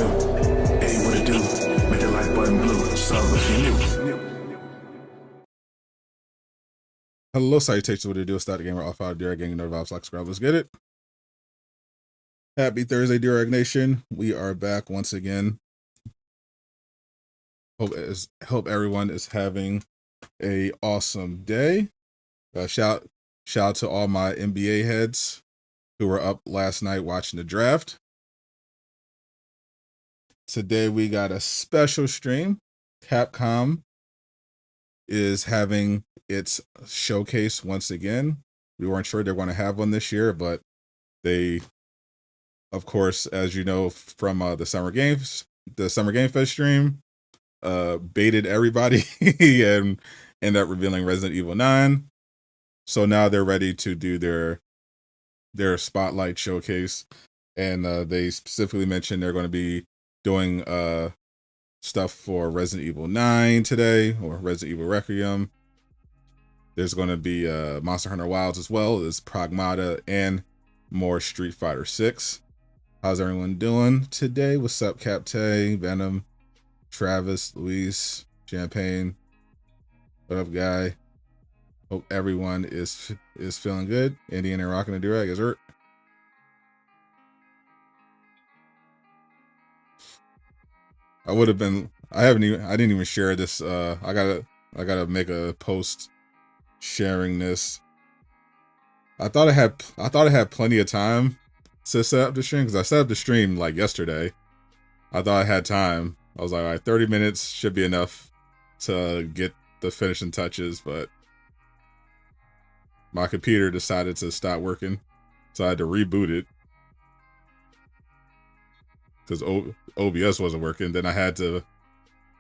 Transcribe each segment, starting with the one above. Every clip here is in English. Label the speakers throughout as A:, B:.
A: do. Hey, what it do? Make the like button blue. Sub if you new.
B: Hello, salutations. What it do? Sadot the Gamer, off out Durag Gang, vibes, like, subscribe. Let's get it. Happy Thursday, Durag Nation. We are back once again. Hope everyone is having a awesome day. Shout out to all my NBA heads who were up last night watching the draft. Today we got a special stream. Capcom is having its showcase once again. We weren't sure they were going to have one this year, but they, of course, as you know from the Summer Game Fest stream, baited everybody and ended up revealing Resident Evil 9. So now they're ready to do their Spotlight showcase, and they specifically mentioned they're going to be doing stuff for Resident Evil 9 today, or Resident Evil Requiem. There's going to be Monster Hunter Wilds as well. There's Pragmata and more Street Fighter 6. How's everyone doing today? What's up, Captain, Venom, Travis, Luis, Champagne? What up, guy? Hope everyone is feeling good. Indian and rocking the Durag is hurt. I didn't even share this. I gotta make a post sharing this. I thought I had plenty of time to set up the stream, because I set up the stream like yesterday. I thought I had time. I was like, all right, 30 minutes should be enough to get the finishing touches, but my computer decided to stop working, so I had to reboot it because OBS wasn't working. Then I had to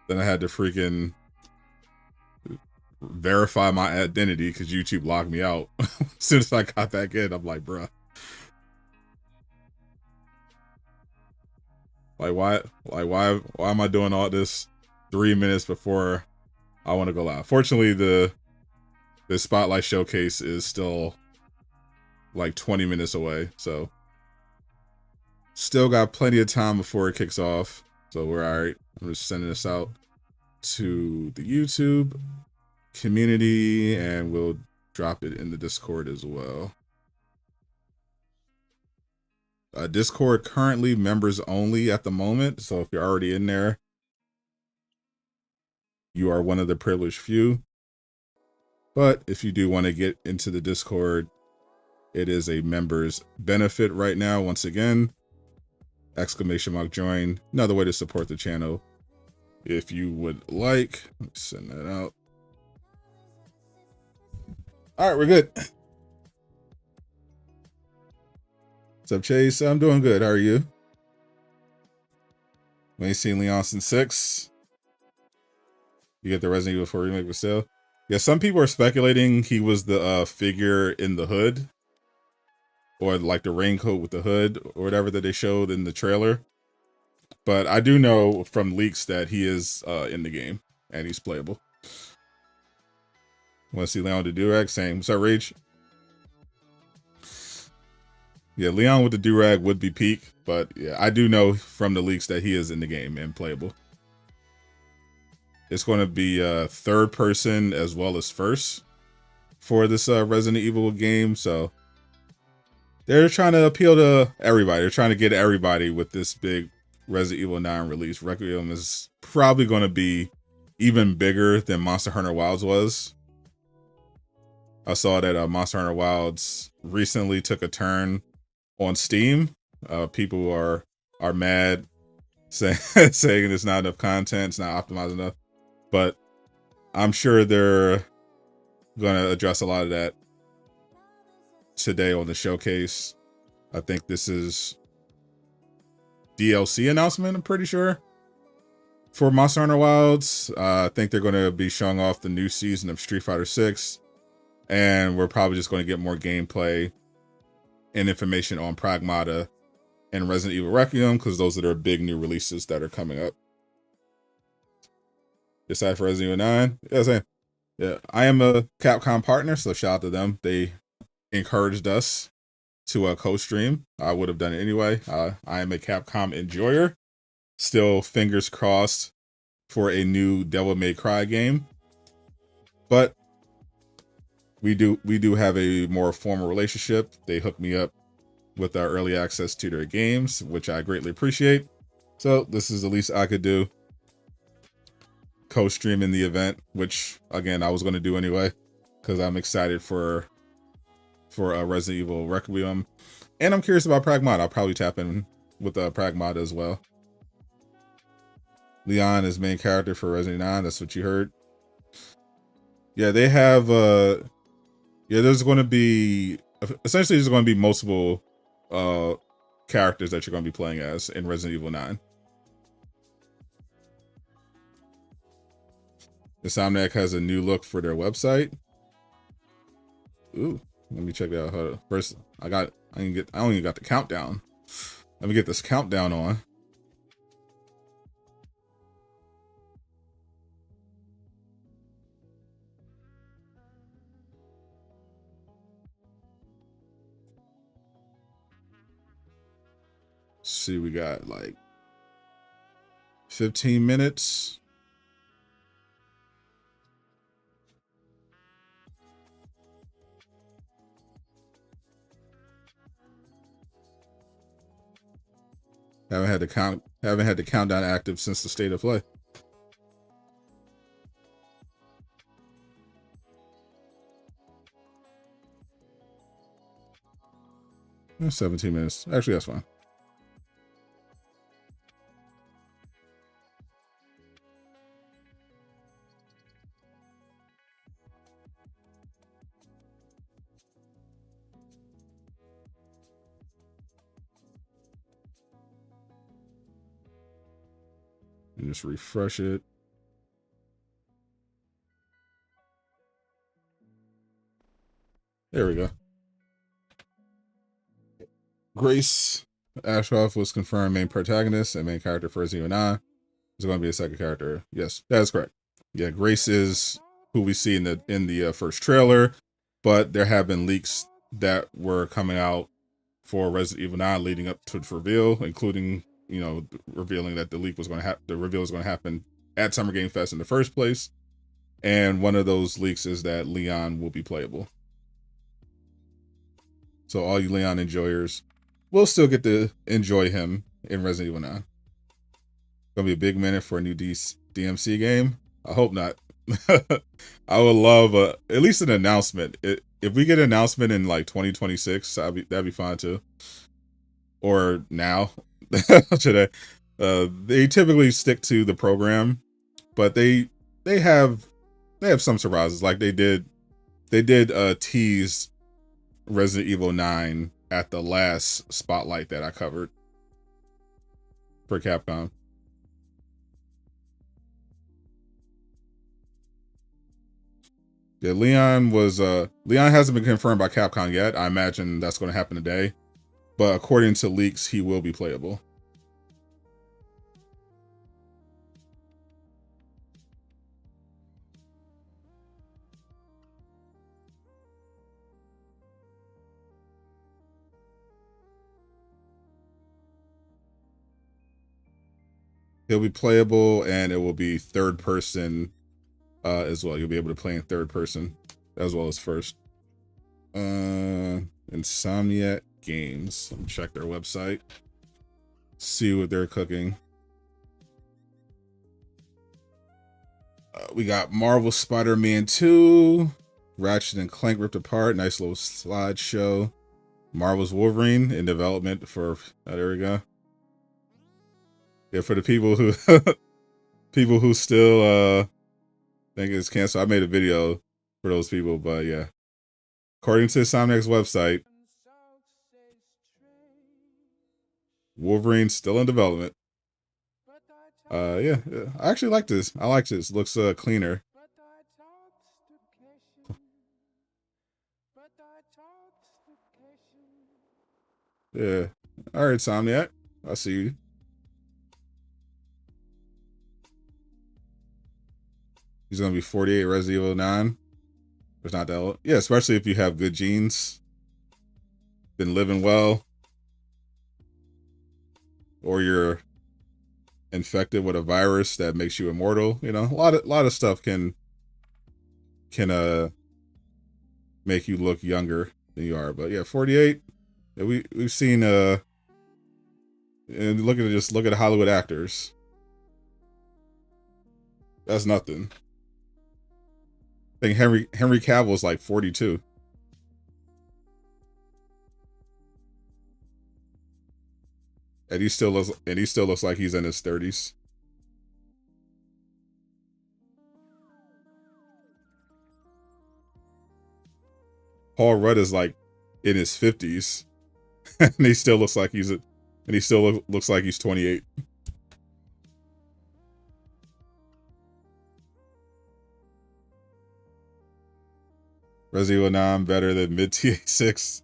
B: freaking verify my identity because YouTube logged me out. As soon as I got back in, I'm like, bruh, why am I doing all this 3 minutes before I want to go live? Fortunately, the Spotlight showcase is still like 20 minutes away, so still got plenty of time before it kicks off. So we're all right. I'm just sending this out to the YouTube community, and we'll drop it in the Discord as well. Discord currently members only at the moment, so if you're already in there, you are one of the privileged few. But if you do want to get into the Discord, it is a members benefit right now. Once again, !join. Another way to support the channel if you would like. Let's send that out. All right, we're good. What's up, Chase? I'm doing good. How are you? We ain't seen Leon since 6. You get the Resident Evil 4 remake for sale. Yeah, some people are speculating he was the figure in the hood, or like the raincoat with the hood or whatever that they showed in the trailer. But I do know from leaks that he is in the game and he's playable. Want to see Leon with the Durag? Same. What's up, Rage? Yeah, Leon with the Durag would be peak, but yeah, I do know from the leaks that he is in the game and playable. It's going to be third person as well as first for this Resident Evil game, so they're trying to appeal to everybody. They're trying to get everybody with this big Resident Evil 9 release. Requiem is probably going to be even bigger than Monster Hunter Wilds was. I saw that Monster Hunter Wilds recently took a turn on Steam. People are mad, saying it's not enough content, it's not optimized enough. But I'm sure they're going to address a lot of that today on the showcase. I think this is DLC announcement, I'm pretty sure, for Monster Hunter Wilds. I think they're going to be showing off the new season of Street Fighter 6, and we're probably just going to get more gameplay and information on Pragmata and Resident Evil Requiem, because those are their big new releases that are coming up. Excited for Resident Evil 9? Yeah, same. Yeah, I am a Capcom partner, so shout out to them. They encouraged us to co-stream. I would have done it anyway. I am a Capcom enjoyer, Still fingers crossed for a new Devil May Cry game. But we do have a more formal relationship. They hooked me up with our early access to their games, which I greatly appreciate. So this is the least I could do. Co-streaming the event, which again I was going to do anyway, because I'm excited for Resident Evil Requiem, and I'm curious about Pragmata. I'll probably tap in with Pragmata as well. Leon is main character for Resident Evil 9. That's what you heard. Yeah, they have. Yeah, there's going to be essentially there's going to be multiple characters that you're going to be playing as in Resident Evil 9. Insomniac has a new look for their website. Ooh, let me check that out. Hold on. First, I don't even got the countdown. Let me get this countdown on. Let's see, we got like 15 minutes. Haven't had the countdown active since the state of play. 17 minutes. Actually, that's fine. And just refresh it. There we go. Grace Ashcroft was confirmed main protagonist and main character for Resident Evil 9. There's going to be a second character. Yes, that is correct. Yeah, Grace is who we see in the first trailer, but there have been leaks that were coming out for Resident Evil 9 leading up to its reveal, including, you know, revealing that the reveal was going to happen at Summer Game Fest in the first place. And one of those leaks is that Leon will be playable. So all you Leon enjoyers will still get to enjoy him in Resident Evil 9. Gonna be a big minute for a new DMC game. I hope not. I would love at least an announcement. If we get an announcement in like 2026, that'd be fine too. Or now, today. They typically stick to the program, but they have some surprises. Like they did tease Resident Evil 9 at the last Spotlight that I covered for Capcom. Yeah, Leon hasn't been confirmed by Capcom yet. I imagine that's going to happen today. But according to leaks, he will be playable. He'll be playable, and it will be third person as well. You'll be able to play in third person as well as first. Insomniac Games. Let me check their website. See what they're cooking. We got Marvel Spider-Man 2, Ratchet and Clank Ripped Apart. Nice little slideshow. Marvel's Wolverine in development for. There we go. Yeah, for the people who still think it's canceled. I made a video for those people, but yeah. According to Insomniac's website, Wolverine's still in development. Yeah, I actually like this. I like this. Looks cleaner. Yeah. All right, Insomniac. I see you. He's gonna be 48 Resident Evil 9. It's not that old. Yeah, especially if you have good genes, been living well, or you're infected with a virus that makes you immortal. You know, a lot of stuff can make you look younger than you are. But yeah, 48. Yeah, we've seen and look at Hollywood actors. That's nothing. I think Henry Cavill's like 42. And he still looks like he's in his 30s. Paul Rudd is like in his 50s. And he still looks like he's 28. Resident Evil 9 better than mid TA6.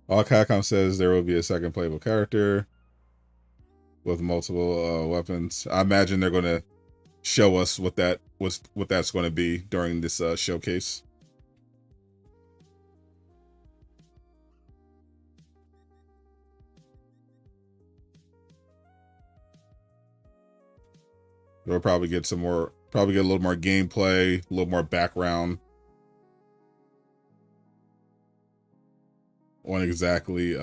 B: All Capcom says there will be a second playable character with multiple weapons. I imagine they're going to show us what that's going to be during this showcase. We'll probably get a little more gameplay, a little more background on exactly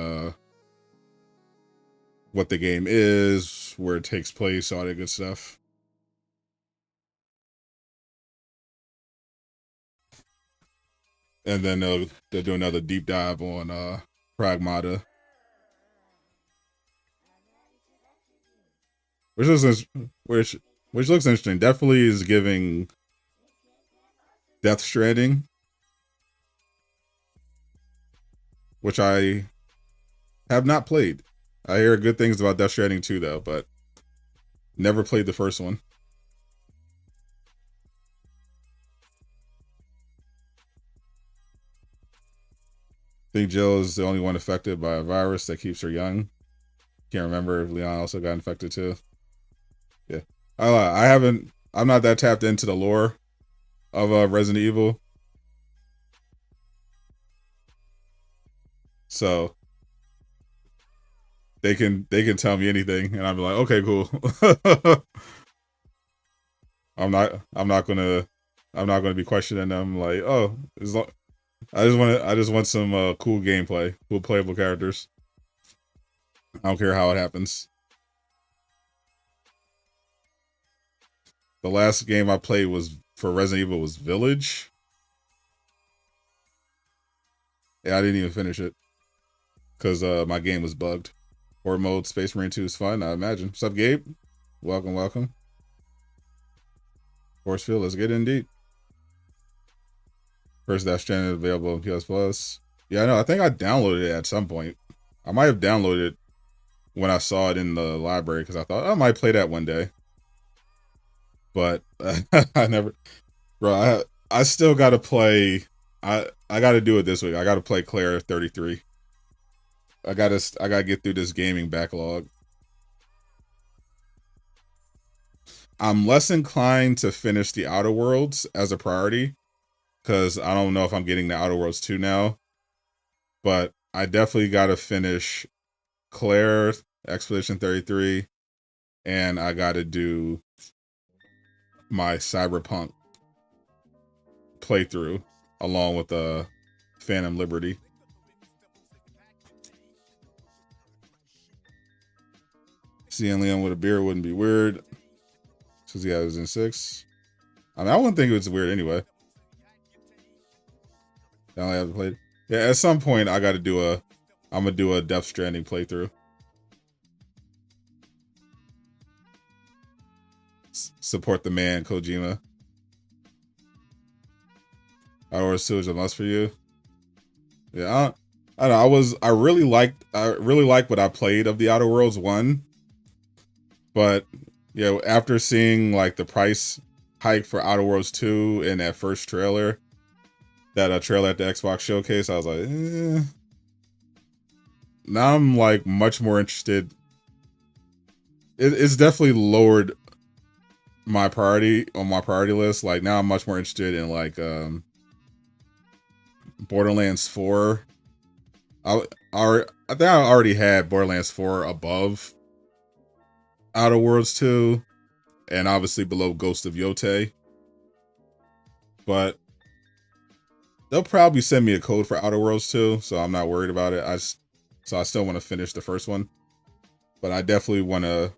B: what the game is, where it takes place, all that good stuff. And then they'll do another deep dive on Pragmata. Which looks interesting. Definitely is giving Death Stranding, which I have not played. I hear good things about Death Stranding 2 though, but never played the first one. I think Jill is the only one affected by a virus that keeps her young. Can't remember if Leon also got infected too. Yeah, I'm not that tapped into the lore of Resident Evil, so they can tell me anything, and I'm like, okay, cool. I'm not gonna be questioning them like, oh, I just want some cool gameplay, cool playable characters. I don't care how it happens. The last game I played for Resident Evil was Village. Yeah, I didn't even finish it because my game was bugged. Horde mode, Space Marine 2 is fun, I imagine. What's up, Gabe? Welcome. Forcefield, let's get it indeed. First Death Stranding available on PS Plus. Yeah, I know. I think I downloaded it at some point. I might have downloaded it when I saw it in the library because I thought I might play that one day. But I never. Bro, I still got to play. I got to do it this week. I got to play Claire 33. I gotta get through this gaming backlog. I'm less inclined to finish the Outer Worlds as a priority because I don't know if I'm getting the Outer Worlds 2 now. But I definitely got to finish Claire, Expedition 33, and I got to do my Cyberpunk playthrough along with the Phantom Liberty. Seeing Leon with a beard wouldn't be weird because he was in 6. I mean, I wouldn't think it was weird anyway. I only have to play. Yeah, at some point I'm gonna do a Death Stranding playthrough. Support the man, Kojima. Outer Worlds 2 is a must for you. Yeah, I don't know. I really liked what I played of the Outer Worlds 1. But after seeing like the price hike for Outer Worlds 2 in that first trailer, that trailer at the Xbox showcase, I was like, eh. Now I'm like much more interested. It's definitely lowered my priority on my priority list. Like now I'm much more interested in like Borderlands 4. I think I already had Borderlands 4 above Outer Worlds 2, and obviously below Ghost of Yotei. But they'll probably send me a code for Outer Worlds 2, so I'm not worried about it. So I still want to finish the first one, but I definitely want to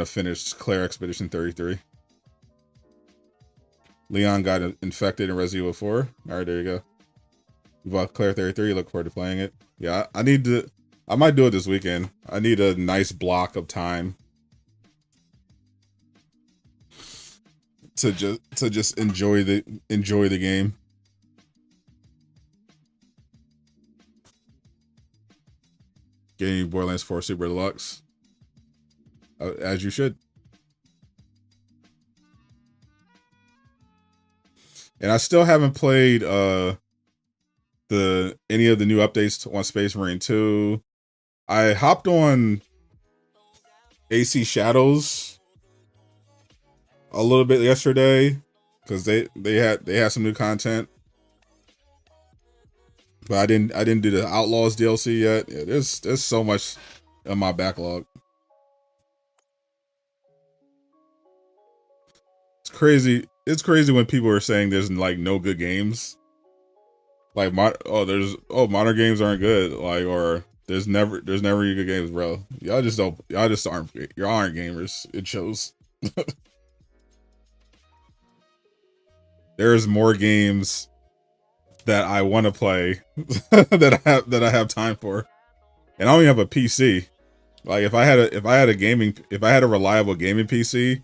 B: finish Claire Expedition 33. Leon got infected in Resident Evil 4. All right, there you go. You bought Claire 33. Look forward to playing it. Yeah, I might do it this weekend. I need a nice block of time to just enjoy the game. Getting Borderlands 4 Super Deluxe, as you should. And I still haven't played any of the new updates on Space Marine 2. I hopped on AC Shadows a little bit yesterday because they had some new content, but I didn't do the Outlaws DLC yet. Yeah, there's so much in my backlog. It's crazy. It's crazy when people are saying there's like no good games. Like modern games aren't good. Like, or there's never good games, bro. Y'all aren't gamers. It shows. There's more games that I want to play that I have time for, and I only have a PC. Like if I had a reliable gaming PC,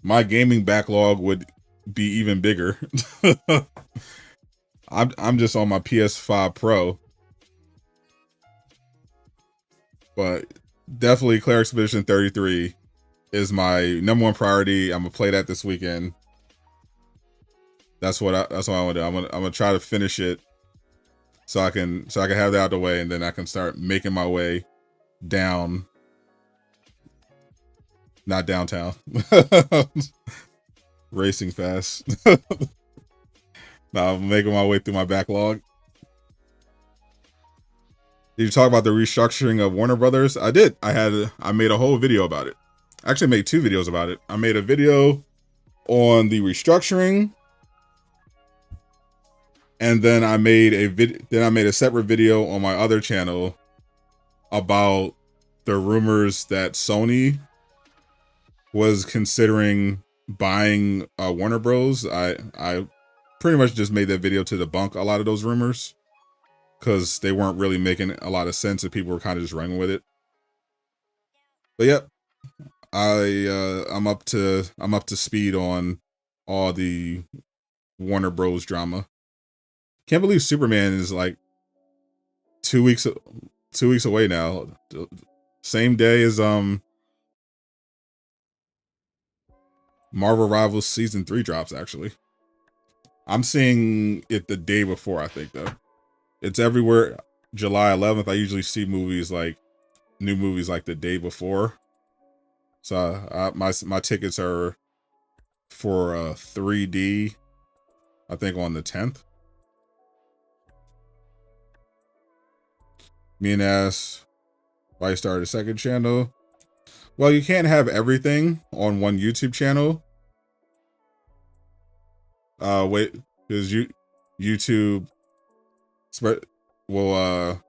B: my gaming backlog would be even bigger. I'm just on my PS5 Pro, but definitely Claire Expedition 33 is my #1 priority. I'm gonna play that this weekend. That's what I want to do. I'm gonna try to finish it so I can have that out of the way, and then I can start making my way down. Not downtown. Racing fast. Now I'm making my way through my backlog. Did you talk about the restructuring of Warner Brothers? I did. I made a whole video about it. I actually made 2 videos about it. I made a video on the restructuring, and then I made a separate video on my other channel about the rumors that Sony was considering buying Warner Bros. I pretty much just made that video to debunk a lot of those rumors because they weren't really making a lot of sense and people were kind of just running with it. But yep, I'm up to speed on all the Warner Bros. Drama. Can't believe Superman is like 2 weeks away now. Same day as Marvel Rivals Season 3 drops, actually. I'm seeing it the day before, I think, though. It's everywhere. July 11th, I usually see new movies like the day before. So my tickets are for 3D, I think, on the 10th. Me and Ass, why you started a second channel? Well, you can't have everything on one YouTube channel. Wait, because YouTube will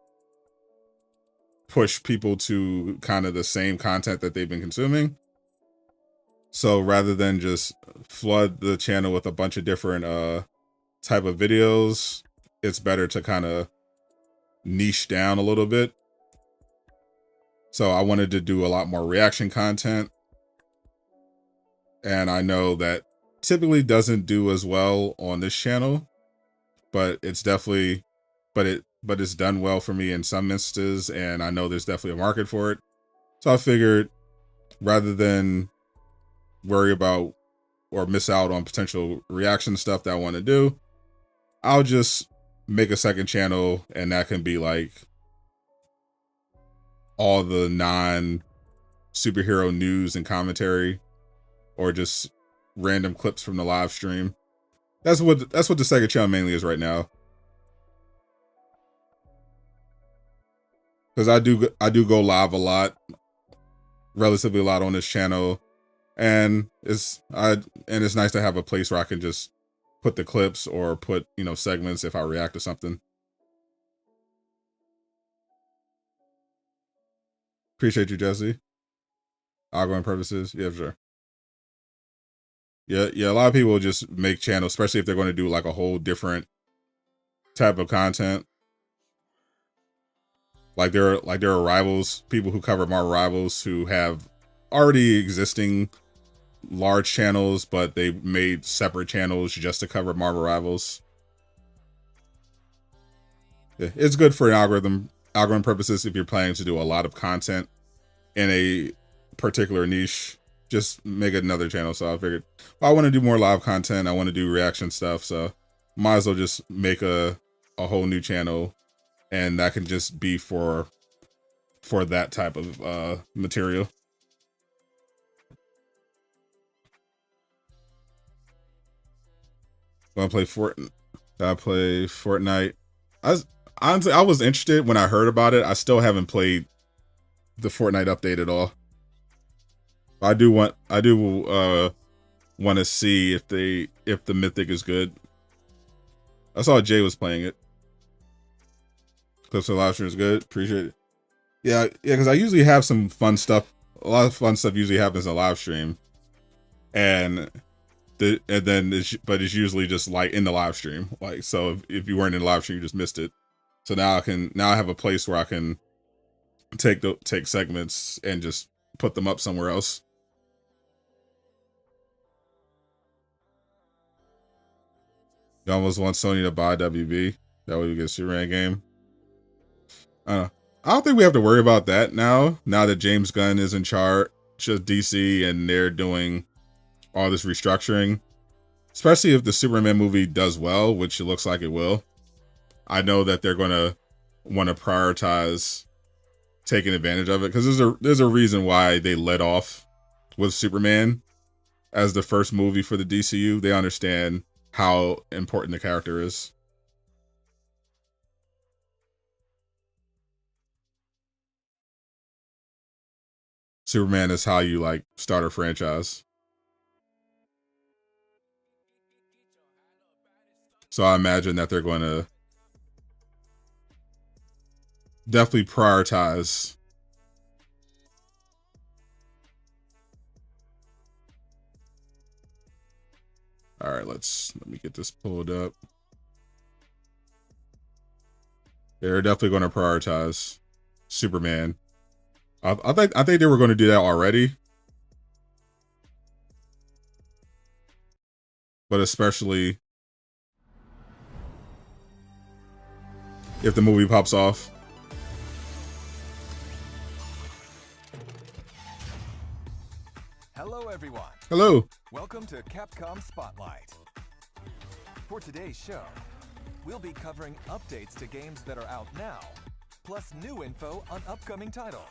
B: push people to kind of the same content that they've been consuming. So rather than just flood the channel with a bunch of different type of videos, it's better to kind of niche down a little bit. So I wanted to do a lot more reaction content, and I know that typically doesn't do as well on this channel, but it's definitely but it's done well for me in some instances, and I know there's definitely a market for it. So I figured rather than worry about or miss out on potential reaction stuff that I want to do, I'll just make a second channel, and that can be like all the non-superhero news and commentary, or just random clips from the live stream. That's what the second channel mainly is right now. Because I do go live a lot relatively a lot on this channel, and it's nice to have a place where I can just put the clips or put, you know, segments if I react to something. Appreciate you, Jesse. Ongoing purposes, yeah, for sure. Yeah, a lot of people just make channels, especially if they're going to do like a whole different type of content. Like there are rivals, people who cover Marvel Rivals who have already existing large channels, but they made separate channels just to cover Marvel Rivals. Yeah, it's good for an algorithm purposes if you're planning to do a lot of content in a particular niche. Just make another channel. So I figured, well, I want to do more live content. I want to do reaction stuff. So might as well just make a whole new channel, and that can just be for that type of material. I play Fortnite. Honestly, I was interested when I heard about it. I still haven't played the Fortnite update at all. I do want to see if the Mythic is good. I saw Jay was playing it. Clips of live stream is good. Appreciate it. Yeah, because I usually have some fun stuff. A lot of fun stuff usually happens in live stream, but it's usually just like in the live stream. Like, so if you weren't in the live stream, you just missed it. So now I have a place where I can take segments and just put them up somewhere else. You almost want Sony to buy WB. That way we get a Superman game. I don't think we have to worry about that now that James Gunn is in charge of DC and they're doing all this restructuring. Especially if the Superman movie does well, which it looks like it will. I know that they're going to want to prioritize taking advantage of it, because there's a reason why they led off with Superman as the first movie for the DCU. They understand how important the character is. Superman is how you like start a franchise. So I imagine that they're going to definitely prioritize all right, let me get this pulled up. They're definitely going to prioritize Superman. I think they were going to do that already, but especially if the movie pops off.
C: Hello, everyone.
B: Hello.
C: Welcome to Capcom Spotlight. For today's show, we'll be covering updates to games that are out now, plus new info on upcoming titles.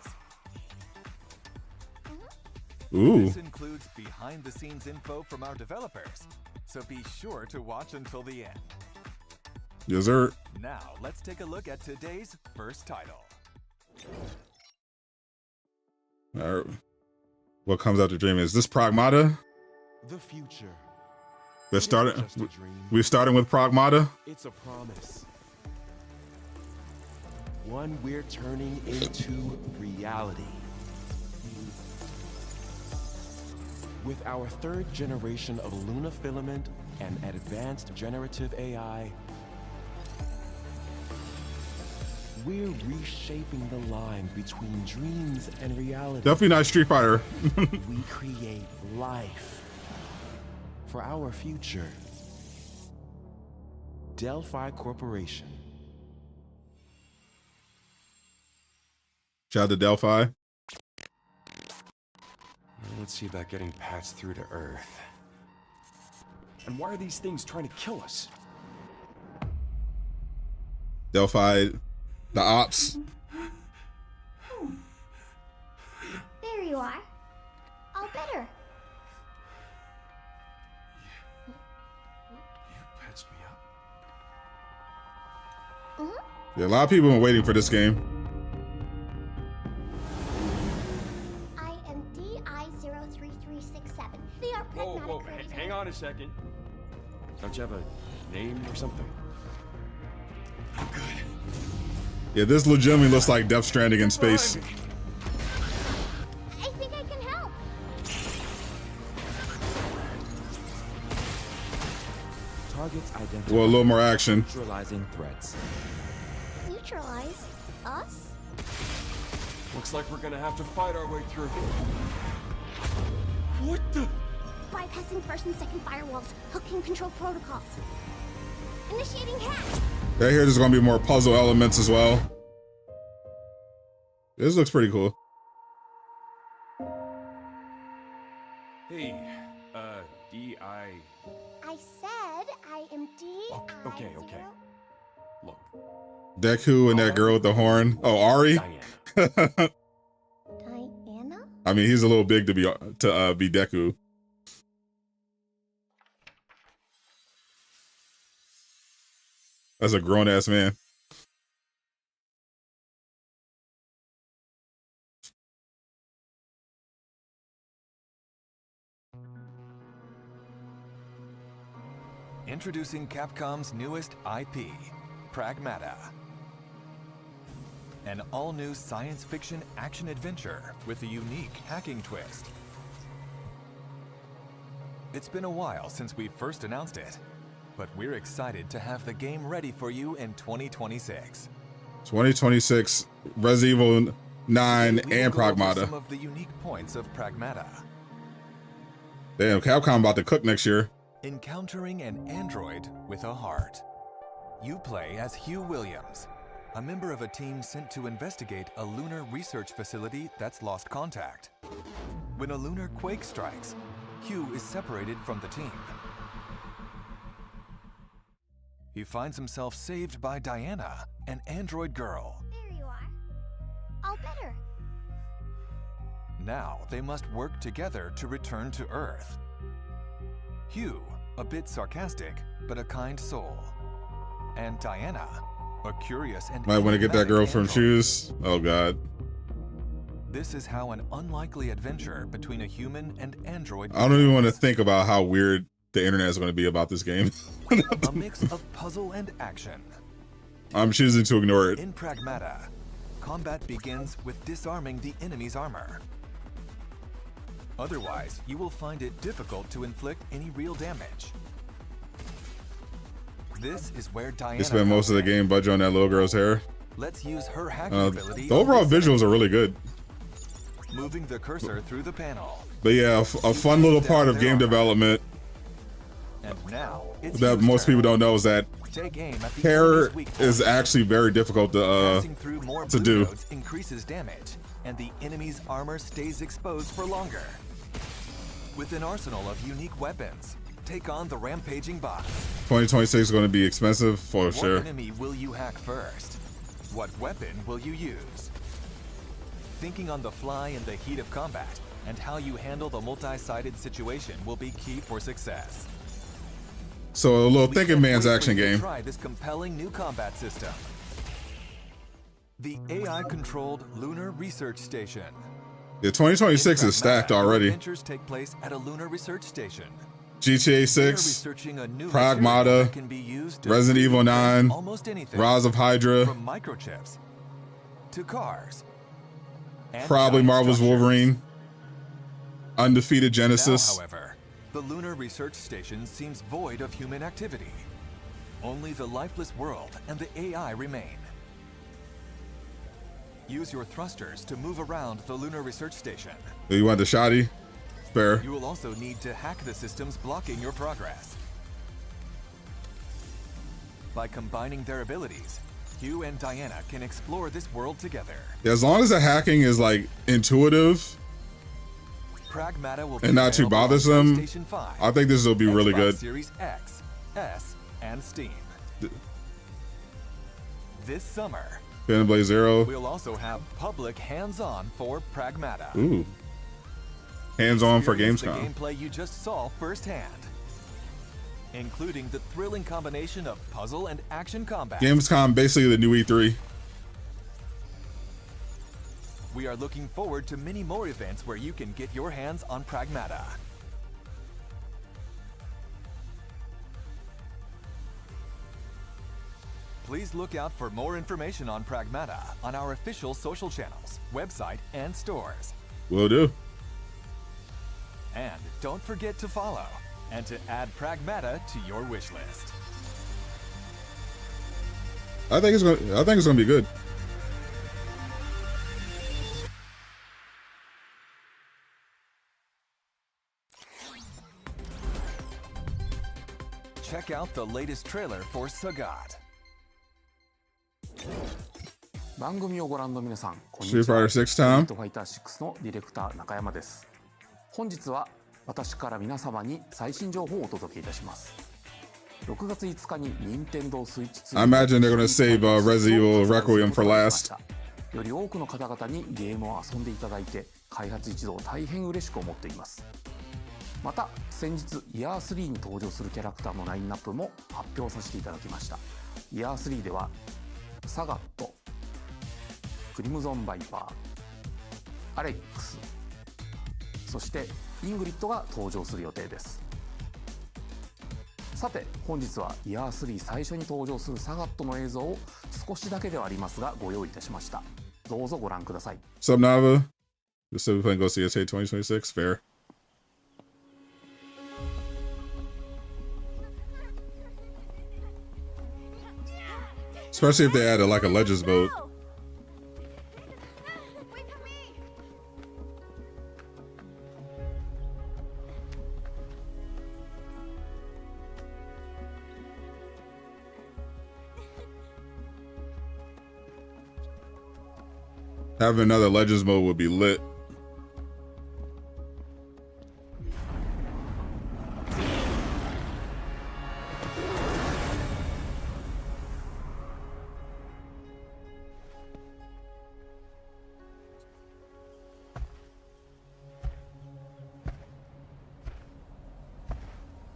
B: Ooh.
C: This includes behind-the-scenes info from our developers, so be sure to watch until the end.
B: Yes, sir.
C: Now, let's take a look at today's first title.
B: All right. What comes after Dream? Is this Pragmata?
D: The future.
B: We're starting with Pragmata.
D: It's a promise. One we're turning into reality. With our third generation of Luna filament and advanced generative AI, we're reshaping the line between dreams and reality.
B: Definitely not Street Fighter.
D: We create life for our future. Delphi Corporation.
B: Shout out to Delphi.
E: Let's see about getting patched through to Earth. And why are these things trying to kill us?
B: Delphi, the ops.
F: There you are. All better.
E: You patched me up?
B: Yeah, a lot of people have been waiting for this game.
F: I am 367. They are
E: Whoa,
F: pragmatic.
E: whoa, hang on a second. Don't you have a name or something?
B: Yeah, this legitimately looks like Death Stranding in space.
F: I think I can help.
D: Targets identified.
B: Well, a little more action.
D: Neutralizing threats.
F: Neutralize us?
E: Looks like we're gonna have to fight our way through. What the?
F: Bypassing first and second firewalls. Hooking control protocols. Initiating hack.
B: I hear there's gonna be more puzzle elements as well. This looks pretty cool.
E: Hey, D.I.
F: I said I am D.
E: Okay. Look,
B: Deku and that girl with the horn. Oh, Ari.
E: Diana.
F: Diana?
B: I mean, he's a little big to be Deku. That's a grown ass man.
C: Introducing Capcom's newest IP, Pragmata. An all-new science fiction action-adventure with a unique hacking twist. It's been a while since we first announced it, but we're excited to have the game ready for you in 2026.
B: 2026, Resident Evil 9
C: We will
B: and
C: go over
B: Pragmata.
C: some of the unique points of Pragmata.
B: Damn, Capcom about to cook next year.
C: Encountering an android with a heart. You play as Hugh Williams, a member of a team sent to investigate a lunar research facility that's lost contact. When a lunar quake strikes, Hugh is separated from the team. He finds himself saved by Diana, an android girl.
F: There you are. All better.
C: Now they must work together to return to Earth. Hugh, a bit sarcastic, but a kind soul. And Diana, a curious and
B: Might want to get that girl from
C: android.
B: shoes. Oh god.
C: This is how an unlikely adventure between a human and android
B: I don't even want to think about how weird the internet is going to be about this game.
C: a mix of puzzle and action.
B: I'm choosing to ignore it.
C: In Pragmata, combat begins with disarming the enemy's armor. Otherwise, you will find it difficult to inflict any real damage. This is where Diana
B: They spent most of the
C: comes in.
B: game budget on that little girl's hair.
C: Let's use her hacking ability.
B: The overall
C: on this
B: visuals are really good.
C: enemy, moving the cursor through the panel.
B: But yeah, a fun little part of game development
C: And now, it's
B: that
C: Hugh's
B: most
C: turn.
B: people don't know is that
C: Take aim at the
B: hair
C: enemy's weak
B: is
C: point.
B: actually very difficult to
C: Passing through more
B: to
C: blue
B: do.
C: nodes increases damage, and the enemy's armor stays exposed for longer. With an arsenal of unique weapons, take on the rampaging boss.
B: 2026 is going to be expensive for
C: What
B: sure.
C: enemy will you hack first? What weapon will you use? Thinking on the fly in the heat of combat and how you handle the multi-sided situation will be key for success.
B: So a little
C: We
B: thinking
C: can't
B: man's
C: wait for
B: action
C: you to
B: game.
C: Try this compelling new combat system. The AI-controlled Lunar Research Station.
B: Yeah, 2026
C: In
B: is stacked
C: Pragmata, your
B: already.
C: Adventures take place at a lunar research station.
B: GTA
C: They are
B: 6,
C: researching a new
B: Pragmata,
C: material that can be used to
B: Resident Evil 9,
C: almost anything,
B: Rise of Hydra,
C: from microchips to cars. and
B: probably
C: giant
B: Marvel's
C: structures.
B: Wolverine, Undefeated
C: Now,
B: Genesis.
C: however, the lunar research station seems void of human activity. Only the lifeless world and the AI remain. Use your thrusters to move around the lunar research station.
B: You want the shoddy? Fair.
C: You will also need to hack the systems blocking your progress. By combining their abilities, Hugh and Diana can explore this world together.
B: Yeah, as long as the hacking is like intuitive
C: Pragmata will be
B: and not too
C: available on
B: bothersome,
C: PlayStation 5,
B: I think this will be really
C: Xbox
B: good.
C: Series X, S, and Steam. This summer,
B: Xenoblade Zero.
C: we'll also have public hands-on for Pragmata.
B: Ooh. Hands-on for
C: Experience
B: Gamescom.
C: The gameplay you just saw firsthand, including the thrilling combination of puzzle and action combat.
B: Gamescom, basically the new E3.
C: We are looking forward to many more events where you can get your hands on Pragmata. Please look out for more information on Pragmata on our official social channels, website, and stores.
B: Will do.
C: And don't forget to follow and to add Pragmata to your wish list.
B: I think it's gonna be good.
C: Check out the latest trailer for Sadot.
G: 番組をご覧の皆さん、こんにち
B: Street
G: は。
B: Fighter 6 Tom.
G: ストリートファイター6のディレクター中山です。本日は私から皆様に最新情報をお届けいたします。6月5日に任天堂スイッチ
B: I imagine they're gonna save Resident Evil Requiem for last.
G: より多くの方々にゲームを遊んでいただいて、開発一同大変嬉しく思っています。また先日イヤー3に登場するキャラクターのラインナップも発表させていただきました。イヤー3ではサガット、クリムゾンバイパー、アレックス、そしてイングリッドが登場する予定です。さて本日はイヤー3最初に登場するサガットの映像を少しだけではありますがご用意いたしました。どうぞご覧ください。
B: What's up, Nava? Just said we're playing Ghost CSA 2026. Fair. Especially if they added like a Legends mode.
F: Wait for me!
B: Having another Legends mode would be lit.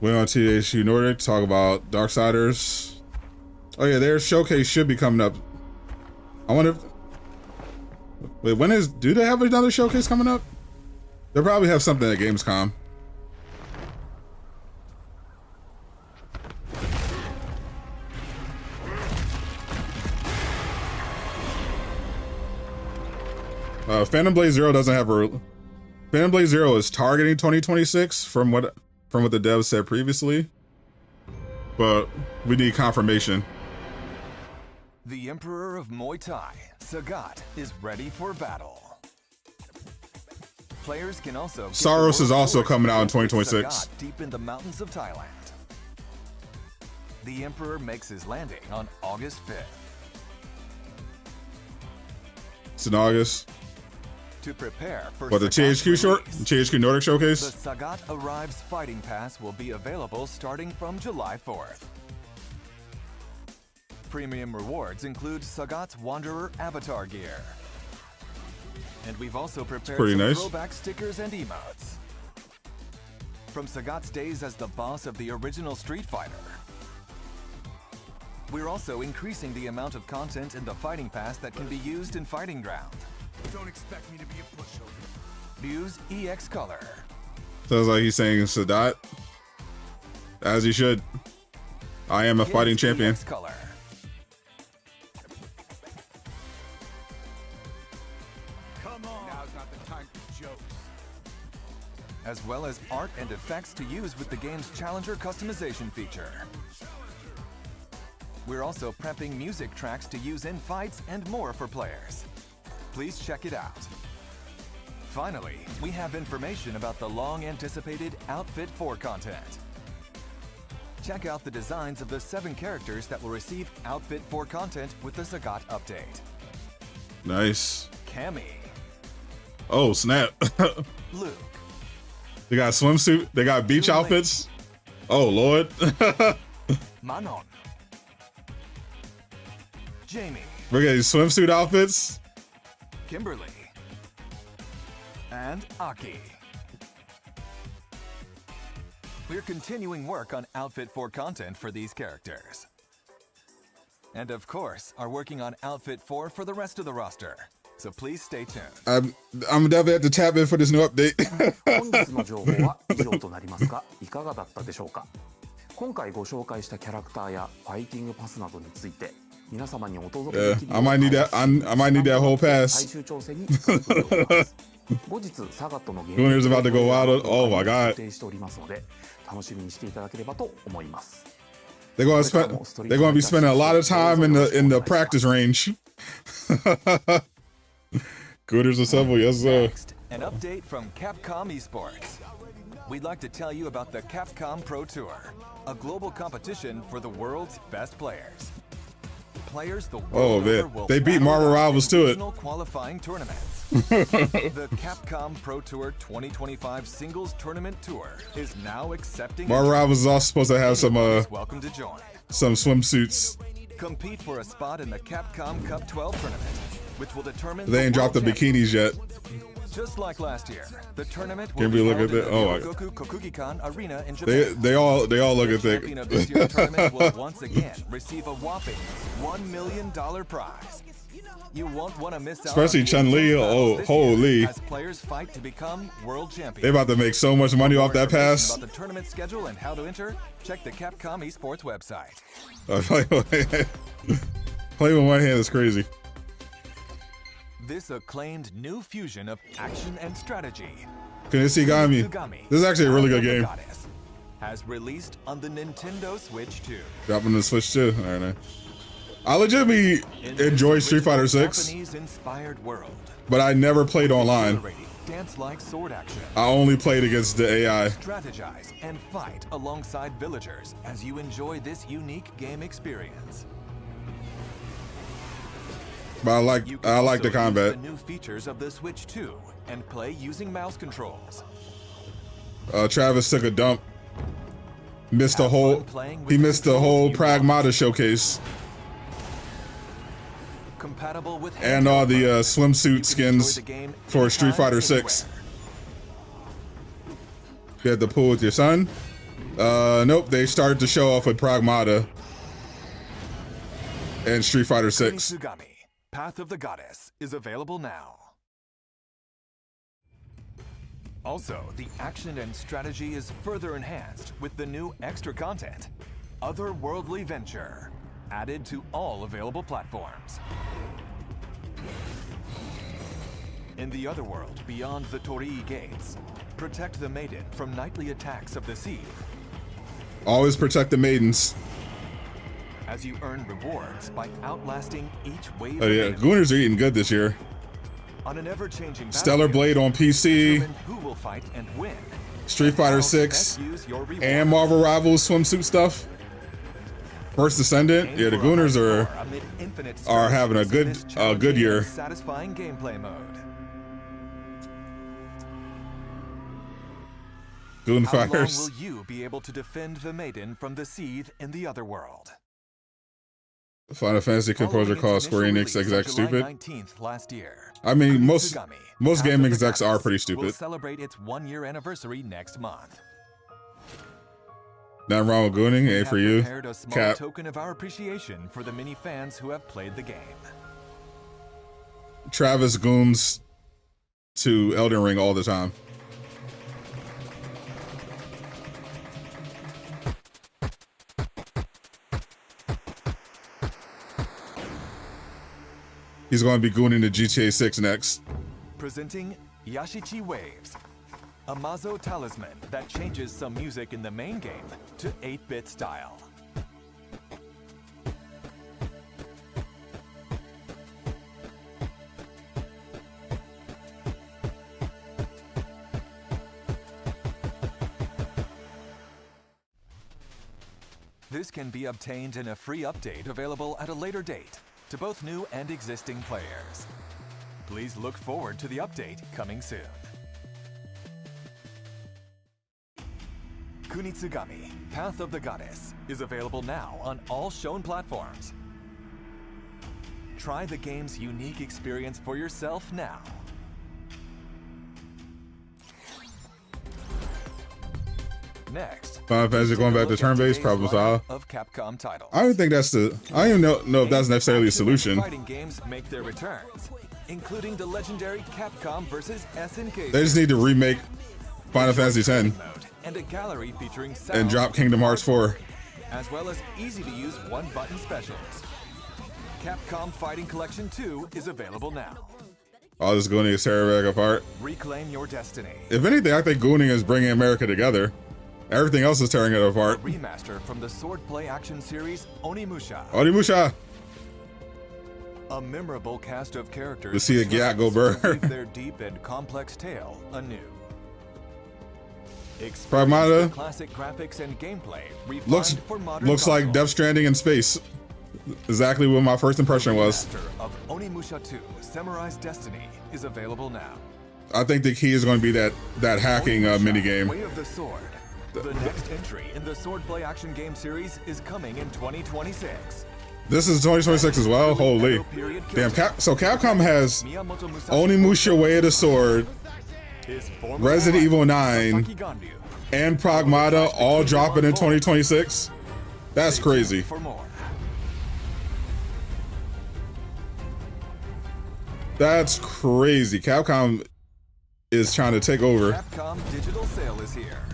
B: We're on THQ Nordic to talk about Darksiders. Oh yeah, their showcase should be coming up. I wonder if... Wait, do they have another showcase coming up? They'll probably have something at Gamescom. Phantom Blade Zero doesn't have a... Phantom Blade Zero is targeting 2026 from what the devs said previously, but we need confirmation.
C: The Emperor of Muay Thai, Sagat, is ready for battle. Players can also get
B: Saros
C: the
B: is
C: world
B: also
C: tour
B: coming out in
C: with
B: 2026.
C: Sagat deep in the mountains of Thailand. The Emperor makes his landing on August 5th.
B: It's in August.
C: To prepare for
B: But the
C: Sagat's
B: THQ Nordic
C: the
B: showcase?
C: Sagat Arrives Fighting Pass will be available starting from July 4th. Premium rewards include Sagat's Wanderer avatar gear. And we've also prepared
B: pretty
C: some
B: nice.
C: throwback stickers and emotes. From Sagat's days as the boss of the original Street Fighter. We're also increasing the amount of content in the Fighting Pass that can be used in Fighting Ground.
A: Don't expect me to be a pushover.
C: Use EX Color.
B: Sounds like he's saying Sadot. As he should. I am a fighting
C: Here's
B: champion.
C: EX Color.
A: Come on. Now's not the time for jokes.
C: As well as art and effects to use with the game's Challenger customization feature. We're also prepping music tracks to use in fights and more for players. Please check it out. Finally, we have information about the long-anticipated Outfit 4 content. Check out the designs of the 7 characters that will receive Outfit 4 content with the Sagat update.
B: Nice.
C: Cammy,
B: Oh, snap.
C: Luke,
B: They got swimsuit. They got beach
C: Too late.
B: outfits. Oh, Lord.
C: Manon, Jamie,
B: We're getting swimsuit outfits.
C: Kimberly, and Aki. We're continuing work on Outfit 4 content for these characters. And of course, are working on Outfit 4 for the rest of the roster. so please stay tuned.
B: I'm definitely have to tap in for this new update.
G: 本日の情報は以上となりますが、いかがだったでしょうか。今回ご紹介したキャラクターやファイティングパスなどについて皆様にお届けできるよう
B: I might need that. I might need that whole
G: 最
B: pass.
G: 終調整に取り組んでおります。後日サガットのゲーム
B: Gunner's about to go wild. Oh my
G: 予
B: god.
G: 定しておりますので楽しみにしていただければと思います。
B: They're gonna be spending a lot of time in the practice range. Gooters Assemble, yes sir.
C: Next, an update from Capcom Esports. We'd like to tell you about the Capcom Pro Tour, a global competition for the world's best players. Players the world
B: Oh
C: over
B: man,
C: will
B: they beat
C: battle
B: Marvel
C: out
B: Rivals
C: in
B: to it.
C: regional qualifying tournaments. The Capcom Pro Tour 2025 Singles Tournament Tour is now accepting.
B: Marvel Rivals is also supposed to have
C: Anyone is welcome to join.
B: some swimsuits.
C: Compete for a spot in the Capcom Cup 12 tournament, which will determine.
B: They ain't
C: the
B: dropped the
C: world
B: bikinis yet.
C: Just like last year, the tournament will
B: Can we
C: be
B: look
C: held
B: at
C: in
B: that?
C: the
B: Oh my
C: Ryogoku Kokugikan Arena in Japan.
B: They all look
C: The
B: at thick.
C: champion of this year's tournament will once again receive a whopping $1 million prize. You won't want to miss out.
B: Especially
C: on the
B: Chun-Li.
C: intense battles
B: Oh,
C: this
B: holy.
C: year as players fight to become world champions.
B: They about to make so much money off that
C: For more
B: pass.
C: information about the tournament schedule and how to enter, check the Capcom Esports website.
B: Play with one hand is crazy.
C: This acclaimed new fusion of action and strategy,
B: Kunitsu-Gami. This is actually a really good
C: Path of the
B: game.
C: Goddess, has released on the Nintendo Switch 2.
B: Dropping the Switch too. All right. I legitimately
C: In this
B: enjoy Street Fighter
C: original
B: 6,
C: Japanese-inspired world,
B: but I never played online.
C: exhilarating dance-like sword action.
B: I only played against the AI.
C: Strategize and fight alongside villagers as you enjoy this unique game experience.
B: But
C: You can
B: I like
C: also
B: the combat.
C: use the new features of the Switch 2 and play using mouse controls.
B: Travis took a dump. Missed the
C: Have
B: whole.
C: fun playing with
B: He
C: the
B: missed the
C: controls
B: whole
C: you
B: Pragmata
C: want.
B: showcase
C: Compatible with
B: and all the
C: handheld
B: swimsuit
C: You can
B: skins
C: enjoy the game
B: for Street
C: anytime,
B: Fighter 6.
C: anywhere.
B: You had the pool with your son. Nope. They started to show off with Pragmata and Street Fighter 6.
C: Kunitsugami, Path of the Goddess is available now. Also, the action and strategy is further enhanced with the new extra content, Otherworldly Venture, added to all available platforms. In the Otherworld, beyond the Torii gates, protect the maiden from nightly attacks of the sea
B: Always protect the maidens.
C: as you earn rewards by outlasting each wave
B: Oh
C: of
B: yeah,
C: enemies.
B: Gooners are eating good this year.
C: On an ever-changing
B: Stellar
C: battlefield,
B: Blade on PC,
C: determine who will fight and win.
B: Street Fighter
C: How to
B: 6,
C: best use your rewards.
B: and Marvel Rivals swimsuit stuff. First Descendant.
C: Aim
B: Yeah, the
C: for a high
B: Gooners
C: score
B: are
C: amid infinite
B: are having a
C: strategies in
B: good
C: this
B: good
C: challenging
B: year.
C: and satisfying gameplay mode.
B: Goon
C: How long
B: Fighters.
C: will you be able to defend the maiden from the seethe in the other world?
B: Final Fantasy composer
C: Following
B: called
C: its
B: Square
C: initial
B: Enix
C: release on
B: exec
C: July
B: stupid.
C: 19th last year,
B: I mean, most
C: Kunitsugami, Path
B: gaming
C: of the
B: execs are
C: Goddess,
B: pretty
C: will
B: stupid.
C: celebrate its 1-year anniversary next month.
B: Nothing wrong with gooning.
C: We
B: A
C: have
B: for you.
C: prepared a small
B: Cap.
C: token of our appreciation for the many fans who have played the game.
B: Travis goons to Elden Ring all the time. He's going to be gooning to GTA 6 next.
C: Presenting Yashichi Waves, a Mazo talisman that changes some music in the main game to 8-bit style. This can be obtained in a free update available at a later date to both new and existing players. Please look forward to the update coming soon. Kunitsugami, Path of the Goddess, is available now on all shown platforms. Try the game's unique experience for yourself now. Next,
B: Final Fantasy going back to turn-based problem solve.
C: of Capcom titles.
B: I don't think that's the. I don't even know if that's necessarily a
C: Action and
B: solution.
C: Fighting games make their returns. including the legendary Capcom vs. SNK.
B: They just need to remake Final Fantasy X
C: mode and a gallery featuring sound
B: and drop Kingdom Hearts 4.
C: as well as easy-to-use one-button specials. Capcom Fighting Collection 2 is available now.
B: All this Gooning is tearing back apart.
C: Reclaim your destiny.
B: If anything, I think Gooning is bringing America together. Everything else is tearing it apart.
C: A remaster from the swordplay action series Onimusha.
B: Onimusha!
C: A memorable cast of characters
B: To see a Gyat go burn.
C: weave their deep and complex tale anew.
B: Pragmata.
C: The classic graphics and gameplay
B: Looks
C: refined for modern
B: like
C: consoles.
B: Death Stranding in space. Exactly what my first impression was.
C: Remaster of Onimusha 2: Samurai's Destiny is available now.
B: I think the key is going to be that hacking
C: Onimusha,
B: minigame.
C: Way of the Sword. The next entry in the swordplay action game series is coming in 2026.
B: This is 2026 as well. Holy damn! So Capcom has
C: Miyamoto Musashi
B: Onimusha Way of the Sword,
C: is former
B: Resident Evil 9,
C: Sasaki Ganryu.
B: and Pragmata all dropping in 2026. That's crazy.
C: For more.
B: That's crazy. Capcom is trying to take over.
C: Capcom Digital Sale is here.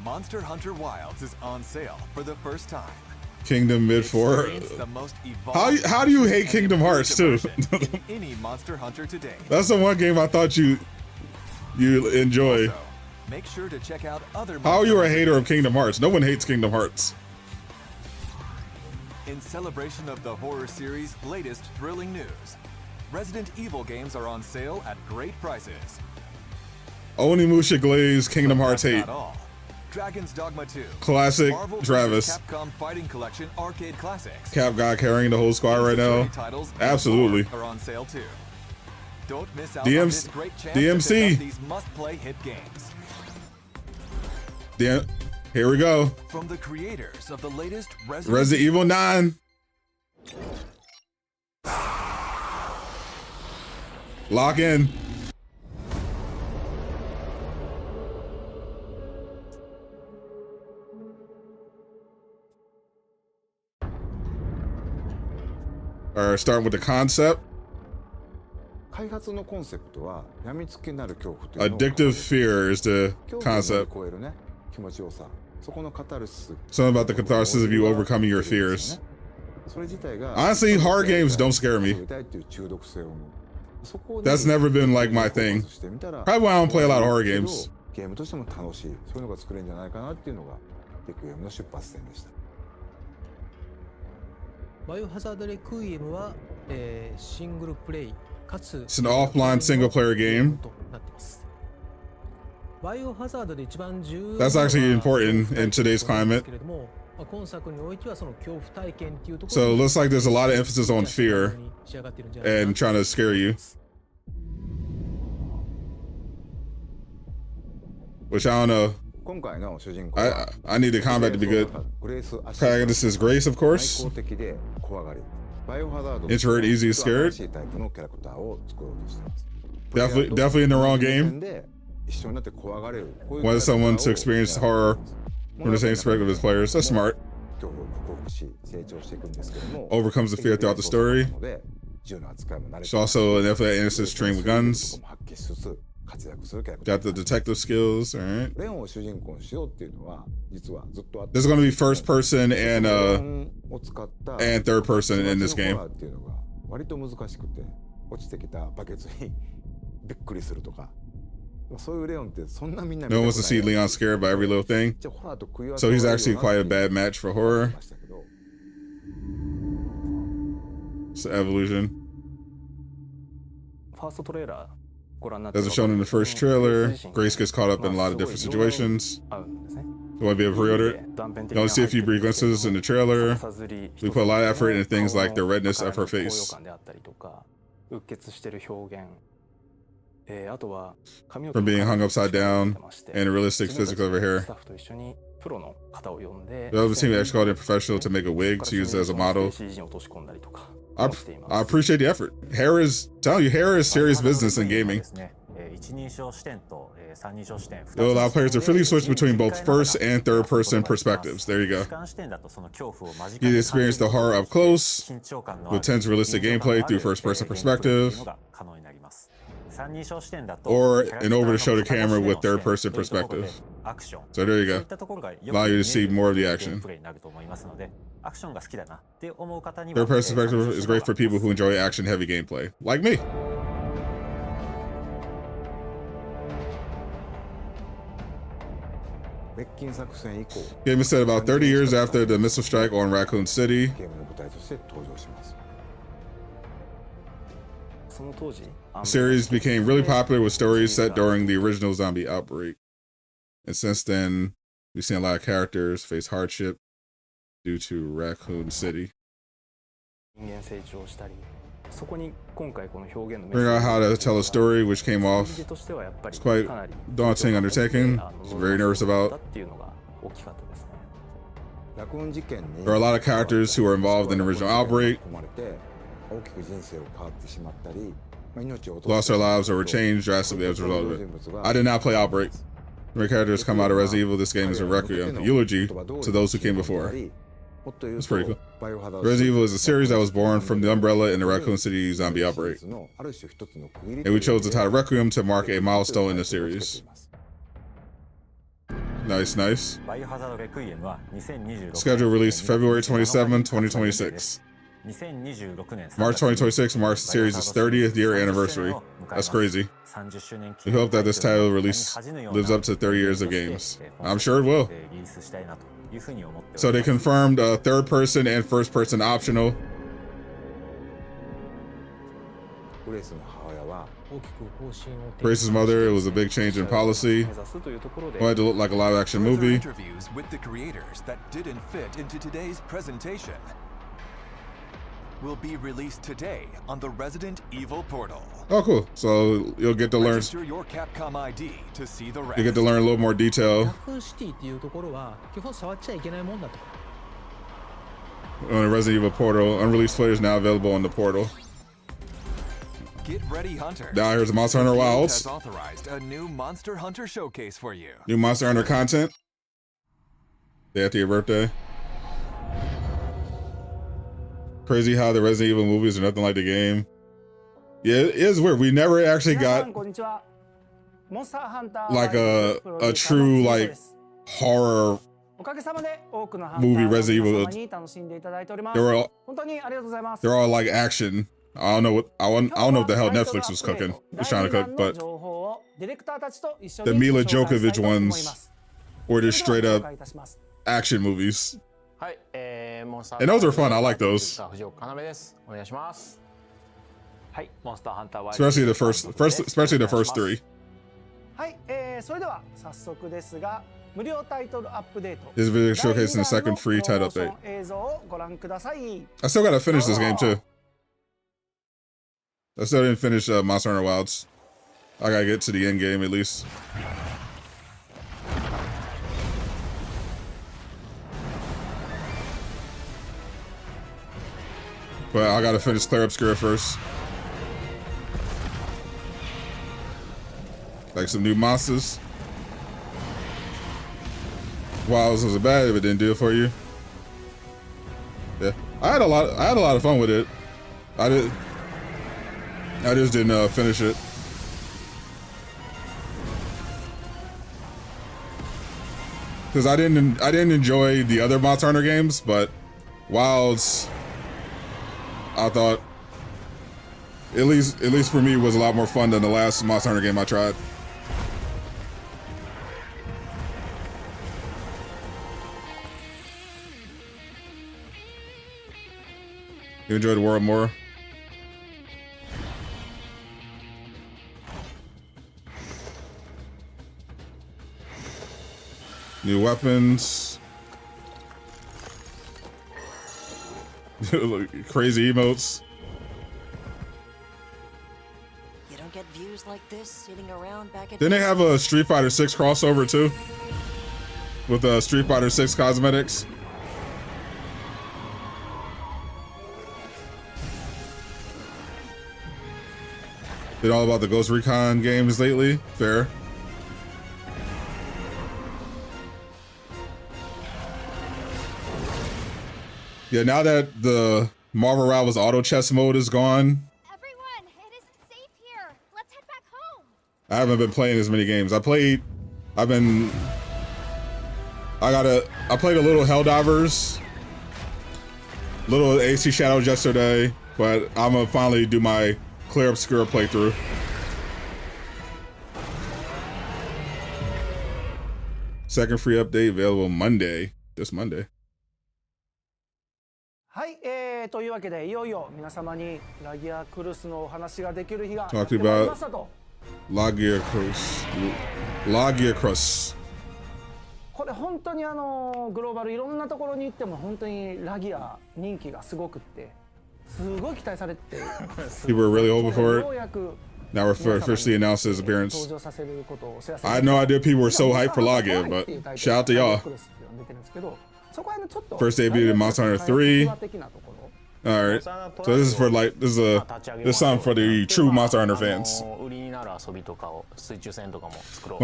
C: Monster Hunter Wilds is on sale for the first time.
B: Kingdom Mid 4.
C: Experience the most evolved
B: How do you hate Kingdom Hearts too?
C: version in any Monster Hunter today.
B: That's the one game I thought you enjoy.
C: Also, make sure to check out other
B: How are you a
C: Monster
B: hater of
C: Hunter
B: Kingdom Hearts? No one hates Kingdom Hearts.
C: In celebration of the horror series' latest thrilling news, Resident Evil games are on sale at great prices.
B: Onimusha Glaze Kingdom Hearts
C: That's
B: hate.
C: not all. Dragon's Dogma 2.
B: Classic
C: Marvel vs.
B: Travis.
C: Capcom Fighting Collection Arcade Classics.
B: Cap guy carrying the whole squad right now.
C: Titles and
B: Absolutely.
C: more are on sale too. Don't miss out
B: DMC
C: on this great chance to
B: DMC.
C: pick up these must-play hit games.
B: Damn. Here we go.
C: From the creators of the latest
B: Resident Evil 9. Lock in. All right, starting with the concept.
H: 開発のコンセプトは病みつきになる恐怖というのを
B: Addictive fear is the
H: 恐怖を乗り
B: concept.
H: 越えるね気持ちよさそこのカタルシス
B: Something about the catharsis of you overcoming your fears.
H: それ自体が
B: Honestly, horror games don't scare me.
H: 遊びたいっていう中毒性を生むそこに
B: That's never been like my thing.
H: してみたら
B: Probably why I don't play a lot of horror games.
H: ゲームとしても楽しいそういうのが作れるんじゃないかなっていうのがレクイエムの出発点でした
I: バイオハザードレクイエムは、シングルプレイかつ
B: It's an offline single player game.
I: となっていますバイオハザードで一番重要
B: That's actually important in today's climate.
I: けれども今作においてはその恐怖体験っていうとこ
B: So
I: ろ
B: it looks like there's a lot of emphasis on fear
I: 仕上がってるんじゃないかな
B: and trying to scare you. Which I don't know.
H: 今回の主人公
B: I need the combat to be good.
H: グレース・アシ
B: Protagonist is Grace, of
H: 内
B: course.
H: 向的で怖がりバイオハザード
B: Introvert, easy, scared.
H: 新しいタイプのキャラクターを作ろうとしています
B: Definitely in the wrong game.
H: で一緒になって怖がれるこういう
B: Wanted
H: キャラクターを
B: someone to experience horror from the same perspective as players. That's smart.
H: 恐怖を克服し成長していくんですけども
B: Overcomes the fear throughout the story.
H: ので銃の扱いも慣れて
B: She's also an definitely innocent trained with guns.
H: 発揮しつつ活躍するキャラクター
B: Got the detective skills. All right.
H: レオンを主人公にしようっていうのは実はずっとあって
B: There's going to be first person and
H: を使った
B: and third person in this
H: ホ
B: game.
H: ラーっていうのが割と難しくて落ちてきたバケツにびっくりするとかそういうレオンってそんなみんな
B: No one wants to see Leon scared by every little thing. So he's actually quite a bad match for horror. It's the evolution.
J: ファーストトレーラーご覧になって
B: As was shown in the first trailer, Grace gets caught up in a lot of different situations. You want to be able to pre-order it? You only see a few brief glimpses in the trailer. We put a lot of effort into things like the redness of her face.
J: うっ血してる表現 あとは
B: From being hung upside down and the realistic physics of her hair.
J: スタッフと一緒にプロの方を呼んで
B: The other team actually called in professional to make a wig to use as a model.
J: CG に落とし込んだりとか
B: I appreciate the effort. Hair is, telling you, hair is serious business in gaming. It'll allow players to freely switch between both first and third person perspectives. There you go. You experience the horror up close with tense realistic gameplay through first person perspective, or an over the shoulder camera with third person perspective. So there you go. Allow you to see more of the action. Third person perspective is great for people who enjoy action heavy gameplay, like me. Game is set about 30 years after the missile strike on Raccoon City. The series became really popular with stories set during the original zombie outbreak. And since then, we've seen a lot of characters face hardship due to Raccoon City. Figuring out how to tell a story, which came off, it's quite daunting undertaking. I was very nervous about. There are a lot of characters who were involved in the original outbreak, lost their lives or were changed drastically as a result of it. I did not play Outbreak. When characters come out of Resident Evil, this game is a requiem, a eulogy to those who came before. It's pretty cool. Resident Evil is a series that was born from the umbrella in the Raccoon City zombie outbreak. And we chose the title Requiem to mark a milestone in the series. Nice, nice. Schedule release February 27, 2026. March 2026 marks the series' 30th year anniversary. That's crazy. We hope that this title release lives up to 30 years of games. I'm sure it will. So they confirmed third person and first person optional. Grace's mother, it was a big change in policy. Wanted to look like a live action movie.
C: Interviews with the creators that didn't fit into today's presentation will be released today on the Resident Evil portal.
B: Oh, cool. So you'll get to learn.
C: Register your Capcom ID to see the rest.
B: You get to learn a little more detail on the Resident Evil portal. Unreleased footage now available on the portal.
C: Get ready, Hunter.
B: Now here's Monster Hunter Wilds.
C: Has authorized a new Monster Hunter showcase for you.
B: New Monster Hunter content. Day after your birthday. Crazy how the Resident Evil movies are nothing like the game. Yeah, it is weird. We never actually got like a true like horror movie Resident Evil. They're all like action. I don't know what the hell Netflix was cooking. Was trying to cook, but the Mila Djokovic ones were just straight up action movies. And those are fun. I like those. Especially the first three. This video showcasing the second free title update. I still gotta finish this game too. I still didn't finish Monster Hunter Wilds. I gotta get to the end game at least. But I gotta finish Claire Obscura first. Like some new monsters. Wilds wasn't bad if it didn't do it for you. Yeah, I had a lot of fun with it. I just didn't finish it. Because I didn't enjoy the other Monster Hunter games, but Wilds, I thought, at least for me, was a lot more fun than the last Monster Hunter game I tried. You enjoy the world more? New weapons. Crazy emotes.
K: You don't get views like this sitting around back at.
B: Didn't they have a Street Fighter 6 crossover too? With Street Fighter 6 cosmetics? Been all about the Ghost Recon games lately. Fair. Yeah, now that the Marvel Rivals auto chess mode is gone,
F: Everyone, it isn't safe here. Let's head back home.
B: I haven't been playing as many games. I played a little Helldivers, little AC Shadows yesterday, but I'm gonna finally do my Clear Obscura playthrough. Second free update available Monday. This Monday.
I: はい、というわけでいよいよ皆様にラギアクルスのお話ができる日が
B: Talk
I: やってまいり
B: about
I: ましたと。
B: Lagia Cruz. Lagia Cruz.
I: これ本当にグローバルいろんなところに行っても本当にラギア人気がすごくってすごい期待されて
B: People were really hoping for
I: よう
B: it.
I: やく
B: Now we're officially announced his appearance.
I: 登場させることをお知らせ
B: I had no idea people were so hyped for Lagia, but shout out to y'all. First debut in Monster Hunter 3. Alright. So this is for like this is something for the true Monster Hunter fans. Want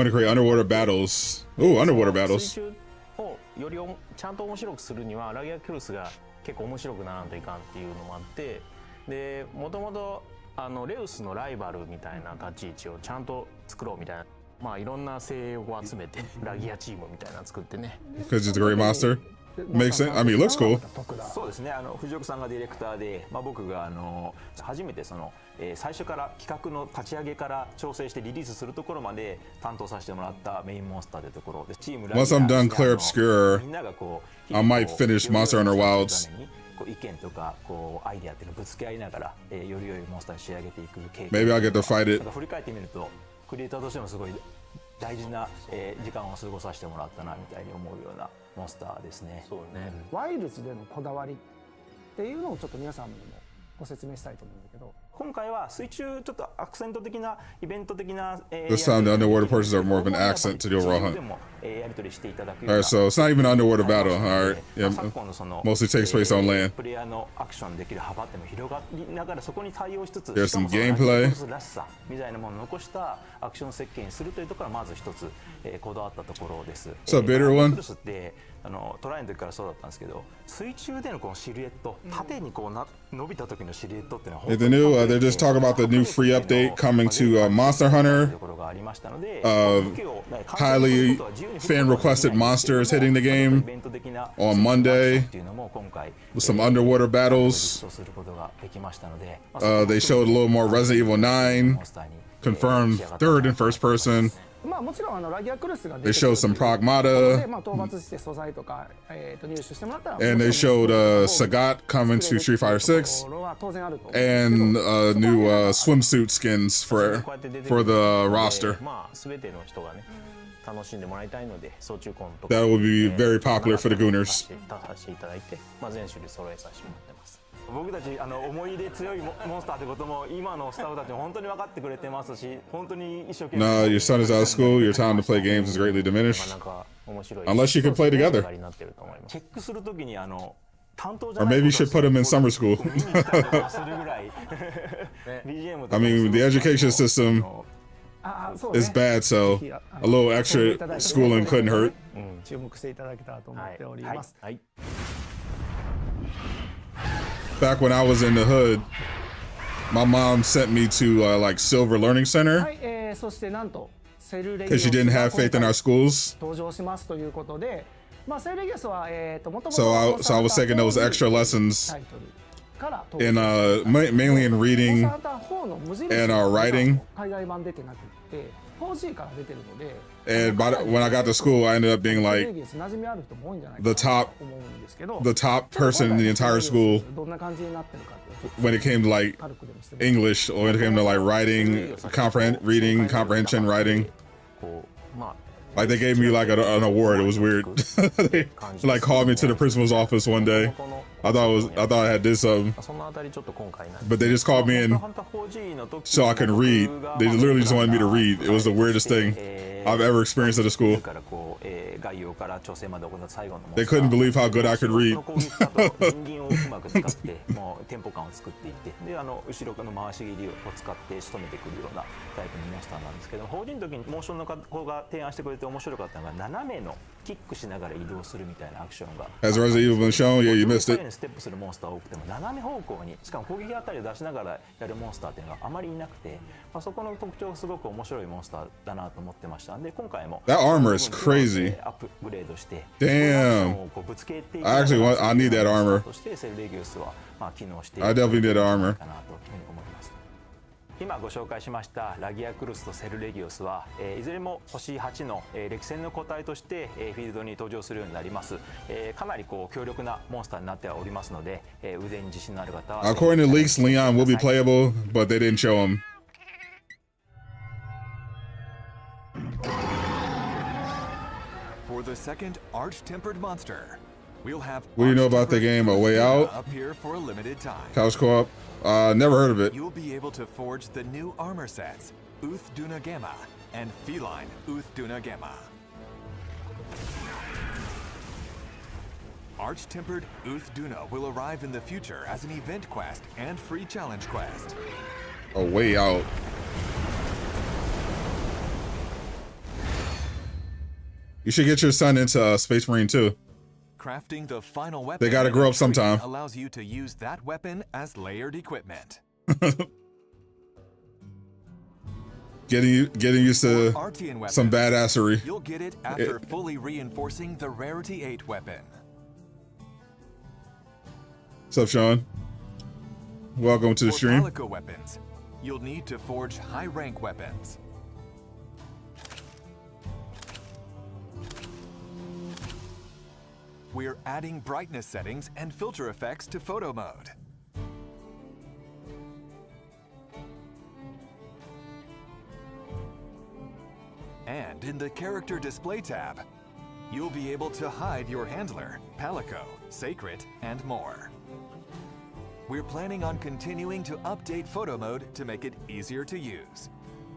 B: to create underwater battles. Ooh, underwater battles.
L: をよりちゃんと面白くするにはラギアクルスが結構面白くならんといかんっていうのもあって、でもともとレウスのライバルみたいな立ち位置をちゃんと作ろうみたいな、まあいろんな精鋭を集めてラギアチームみたいなの作ってね。
B: Because it's a great monster. Makes sense. I mean, it looks cool.
M: そうですね。藤岡さんがディレクターで、僕が初めて最初から企画の立ち上げから調整してリリースするところまで担当させてもらったメインモンスターというところで、チームラギア
B: Once I'm done Clear Obscura, I might finish Monster Hunter Wilds.
M: 意見とかアイデアっていうのをぶつけ合いながら、より良いモンスターに仕上げていく経験。
B: Maybe I'll get to fight it.
M: 振り返ってみると、クリエイターとしてもすごい大事な時間を過ごさせてもらったなみたいに思うようなモンスターですね。
L: そうね。
I: ワイルズでのこだわりっていうのをちょっと皆さんにもご説明したいと思うんだけど。
M: 今回は水中ちょっとアクセント的なイベント的な
B: This time the underwater portions are more of an accent to the overall hunt.
M: やり取りしていただく
B: Alright, so it's not even an underwater battle. Alright, yeah, mostly takes place on land.
M: プレイヤーのアクションできる幅っていうのを広がりながらそこに対応しつつ
B: There's some gameplay.
M: らしさみたいなものを残したアクション設計にするというところがまず一つこだわったところです。
B: So bitter one.
M: トライの時からそうだったんですけど、水中でのこのシルエット、縦に伸びた時のシルエットっていうのは本当に
B: they're just talking about the new free update coming to Monster Hunter. Highly fan-requested monsters hitting the game on Monday with some underwater battles. They showed a little more Resident Evil 9, confirmed third and first person. They showed some Pragmata, and they showed Sadot coming to Street Fighter 6, and new swimsuit skins for the roster. That will be very popular for the Gooners.
M: 僕たち思い入れ強いモンスターってことも今のスタッフたちも本当に分かってくれてますし、本当に一生懸命。
B: Nah, your son is out of school. Your time to play games is greatly diminished. Unless you can play together.
M: チェックするときにOr
B: maybe you should put him in summer school. I mean, the education system is bad, so a little extra schooling couldn't hurt.
I: 注目していただけたらと思っております。
B: Back when I was in the hood, my mom sent me to like Silver Learning Center because she didn't have faith in our schools. So I was taking those extra lessons in mainly in reading and writing. And when I got to school, I ended up being like the top person in the entire school when it came to like English, or when it came to like writing, reading, comprehension, writing. Like they gave me like an award. It was weird. They like called me to the principal's office one day I thought I had did something.
L: そのあたりちょっと今回なんです
B: But they just called me in so I can read. They literally just wanted me to read. It was the weirdest thing I've ever experienced at a school. They couldn't believe how good I could read.
M: 人間をうまく使ってもうテンポ感を作っていってで後ろの回し切りを使って仕留めてくるようなタイプのモンスターなんですけど法人の時にモーションの子が提案してくれて面白かったのが斜めのキックしながら移動するみたいなアクションが
B: Has Resident Evil been shown? Yeah, you missed it.
M: ステップするモンスター多くても斜め方向にしかも攻撃あたりを出しながらやるモンスターっていうのはあまりいなくて、そこの特徴がすごく面白いモンスターだなと思ってましたんで今回も
B: That armor is crazy.
M: アップグレードして
B: Damn. I actually want. I need that armor.
M: そしてセルレギウスは機能してい
B: I
M: る
B: definitely need that armor.
M: かなというふうに思います。今ご紹介しましたラギアクルスとセルレギウスは、いずれも星8の、歴戦の個体として、フィールドに登場するようになります。かなり強力なモンスターになっておりますので、腕に自信のある方は
B: According to leaks, Leon will be playable, but they didn't show him.
C: For the second arch-tempered monster, we'll have
B: What do you know about the game? A Way Out?
C: up here for a limited time.
B: Couch co-op? Never heard of it.
C: You'll be able to forge the new armor sets, Uth Duna Gamma and Feline Uth Duna Gamma. Arch-tempered Uth Duna will arrive in the future as an event quest and free challenge quest.
B: A Way Out. You should get your son into Space Marine too.
C: Crafting the final weapon
B: They gotta grow up sometime.
C: allows you to use that weapon as layered equipment.
B: Getting used to
C: Artian weapons,
B: some badassery.
C: You'll get it after fully reinforcing the Rarity 8 weapon.
B: What's up, Sean? Welcome to the
C: For
B: stream.
C: Palico weapons, you'll need to forge high-rank weapons. We're adding brightness settings and filter effects to photo mode. And in the character display tab, you'll be able to hide your handler, Palico, Sacred, and more. We're planning on continuing to update photo mode to make it easier to use.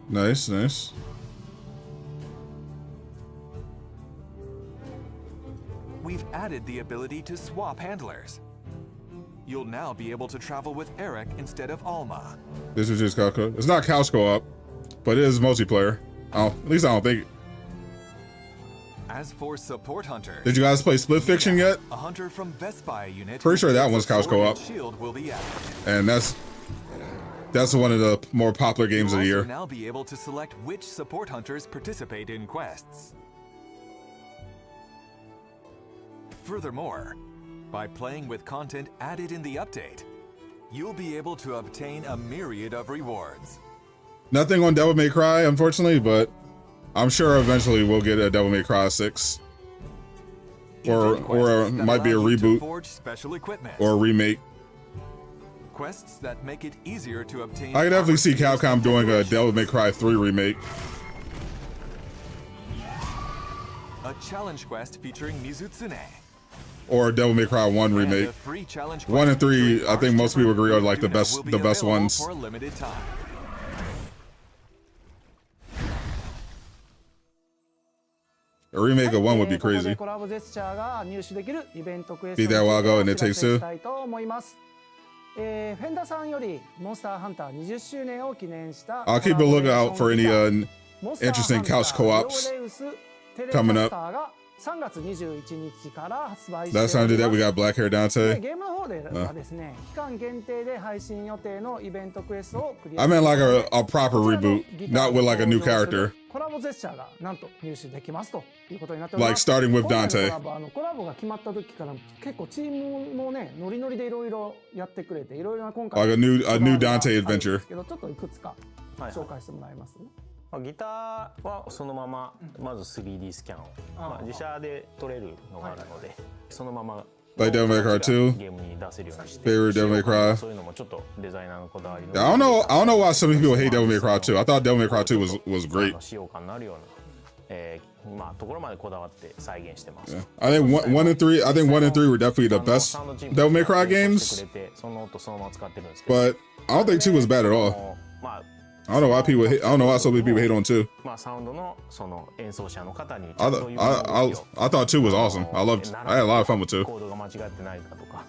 B: Nice, nice.
C: We've added the ability to swap handlers. You'll now be able to travel with Eric instead of Alma.
B: This is just couch co-op. It's not couch co-op, but it is multiplayer. At least I don't think.
C: As for support hunters,
B: Did you guys play Split Fiction yet?
C: a hunter from Vespai unit.
B: Pretty sure that
C: with
B: one's
C: a
B: couch
C: sword and
B: co-op.
C: Shield will be added.
B: And that's one of the more popular games of the
C: You'll
B: year.
C: also now be able to select which support hunters participate in quests. Furthermore, by playing with content added in the update, you'll be able to obtain a myriad of rewards.
B: Nothing on Devil May Cry, unfortunately, but I'm sure eventually we'll get a Devil May Cry 6. Or it might be a
C: Allow you to
B: reboot
C: forge special equipment.
B: or a remake.
C: Quests that make it easier to obtain.
B: I can definitely see
C: opportunities
B: Capcom
C: to
B: doing a
C: decorate
B: Devil May Cry 3 remake.
C: a challenge quest featuring Mizutsune.
B: Or a Devil May Cry 1 remake.
C: And a free challenge
B: 1 and
C: quest
B: 3,
C: featuring
B: I think most people agree are like the
C: Arch-tempered
B: best
C: will be
B: the best
C: available
B: ones.
C: for a limited time.
B: A remake of 1 would be
I: ここで
B: crazy.
I: コラボジェスチャーが入手できるイベントクエスト
B: Beat
I: につ
B: that
I: い
B: while
I: て
B: ago
I: お
B: and it
I: 知ら
B: takes
I: せ
B: two.
I: したいと思います。フェンダさんよりモンスターハンター20周年を記念した
B: I'll keep a lookout for any interesting couch co-ops coming up.
I: が3月21日から発売して
B: Last time I did that, we got Black Hair
I: で
B: Dante.
I: ゲームの方ではですね、期間限定で配信予定のイベントクエストをクリア
B: I meant like a proper reboot, not with like a new character.
I: コラボジェスチャーがなんと入手できますということになっておりま
B: Like
I: す。
B: starting with
I: 今回
B: Dante.
I: のコラボが決まった時から結構チームもねノリノリでいろいろやってくれていろいろな今回
B: Like a new
I: コラボが
B: Dante
I: あるん
B: adventure.
I: ですけどちょっといくつか紹介してもらえます？
L: ギターはそのまままず 3D スキャンを、自社で撮れるのがあるので、そのまま
B: Like Devil May Cry 2.
L: ゲームに出せるようにして
B: Favorite Devil May Cry.
L: そういうのもちょっとデザイナーのこだわりの
B: I don't know why so many people hate Devil May Cry 2. I thought Devil May Cry 2 was great.
L: 使用感のあるような、まあところまでこだわって再現してます。
B: Yeah. I think one and three were definitely the best Devil May Cry games.
L: その音そのまま使ってるんですけど。
B: But I don't think 2 was bad at all.
L: まあ
B: I don't know why people hate, I don't know why so many people hate on 2.
L: まあサウンドのその演奏者の方に
B: I thought 2 was awesome. I had a lot of fun with 2.
L: コードが間違ってないかとか、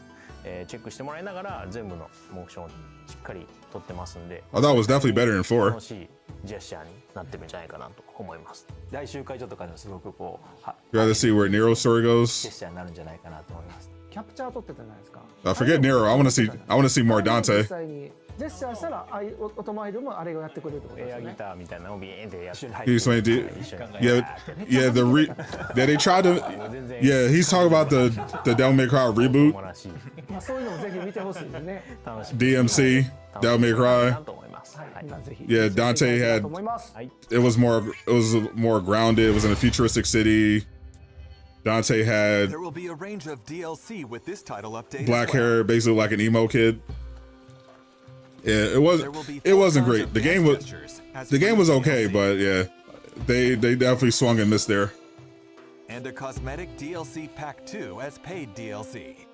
L: チェックしてもらいながら全部のモーションしっかり撮ってますんで。
B: I thought it was definitely better than 4.
L: 楽しいジェスチャーになってるんじゃないかなと思います。
M: 来週会場とかでもすごくこう
B: You rather see where Nero's story
M: ジ
B: goes?
M: ェスチャーになるんじゃないかなと思います。
I: キャプチャー撮ってたじゃないですか。
B: Forget Nero. I want to see more
I: 実
B: Dante.
I: 際にジェスチャーしたらオトマイルもあれをやってくれるってことです
L: エアギ
I: よね。
L: ターみたいなのをビーンってやって。
B: He explained it. Yeah, they tried to. Yeah, he's talking about the Devil May Cry reboot.
I: まあそういうのをぜひ見てほしいですね。
B: DMC, Devil May Cry.
I: はい、皆ぜひ
B: Yeah, Dante had.
I: と思います。
B: It was more grounded. It was in a futuristic city. Dante had
C: There will be a range of DLC with this title update.
B: black
C: as well.
B: hair, basically like an emo kid. Yeah, it wasn't great. The game was okay, but yeah, they definitely swung and missed there.
C: And a cosmetic DLC Pack 2 as paid DLC.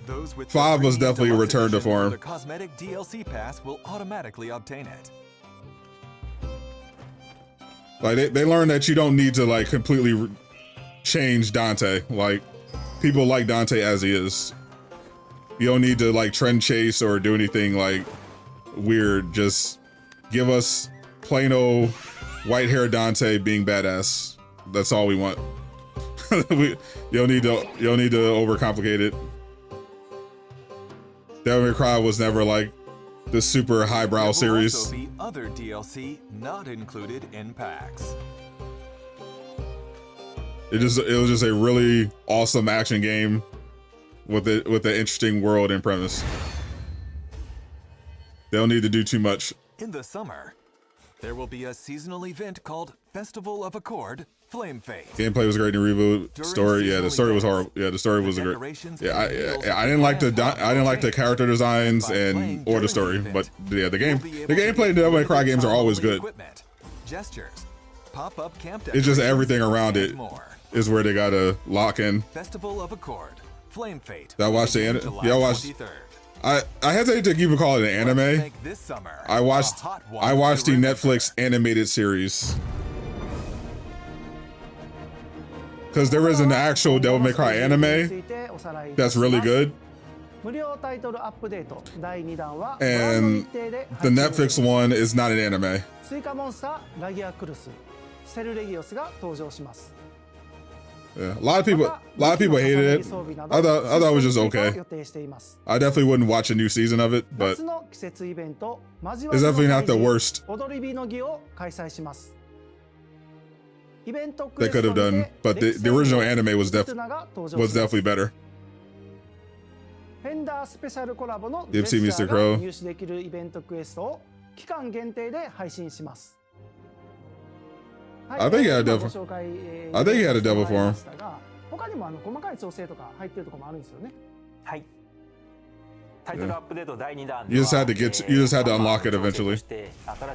C: Those with
B: 5 was
C: 3
B: definitely a
C: Deluxe
B: return to
C: Edition or
B: form.
C: The cosmetic DLC pass will automatically obtain it.
B: Like they learned that you don't need to like completely change Dante. Like people like Dante as he is. You don't need to like trend chase or do anything like weird. Just give us plain old white hair Dante being badass. That's all we want. You don't need to overcomplicate it. Devil May Cry was never like the super highbrow
C: There will
B: series.
C: also be other DLC not included in packs.
B: It was just a really awesome action game with an interesting world and premise. They don't need to do too much.
C: In the summer, there will be a seasonal event called Festival of Accord Flame Fate.
B: Gameplay was great in the reboot. Story, yeah, the story was horrible. Yeah, the story was great. Yeah, I didn't like the character designs or the story, but yeah, the gameplay in the Devil May Cry games are always good.
C: Gestures, pop-up camp.
B: It's just everything around it is where they gotta lock in.
C: Festival of Accord Flame Fate.
B: I watched the anime. Yeah, I hesitate to even call it an anime. I watched the Netflix animated series. Because there is an actual Devil May Cry anime that's really good.
I: 無料タイトルアップデート第2弾は
B: And the Netflix one is not an anime.
I: 追加モンスターラギアクルス、セルレギオスが登場します。
B: Yeah, a lot of people hated it. I thought it was just okay. I definitely wouldn't watch a new season of it, but
I: 夏の季節イベント
B: it's definitely not the worst
I: 踊り火の儀を開催します。 イベントク
B: they
I: エス
B: could
I: ト
B: have
I: に
B: done,
I: て
B: but the original anime was
I: リスナが登場します。
B: definitely better.
I: フェンダースペシャルコラボの
B: Did
I: ジ
B: you
I: ェ
B: see
I: スチャ
B: Mr.
I: ーが
B: Crow?
I: 入手できるイベントクエストを期間限定で配信します。
B: I think he had a devil. I think he had a devil form.
I: 他にも細かい調整とか入ってるところもあるんですよね。
M: はい。タイトルアップデート第2弾。
B: You just had to unlock it eventually.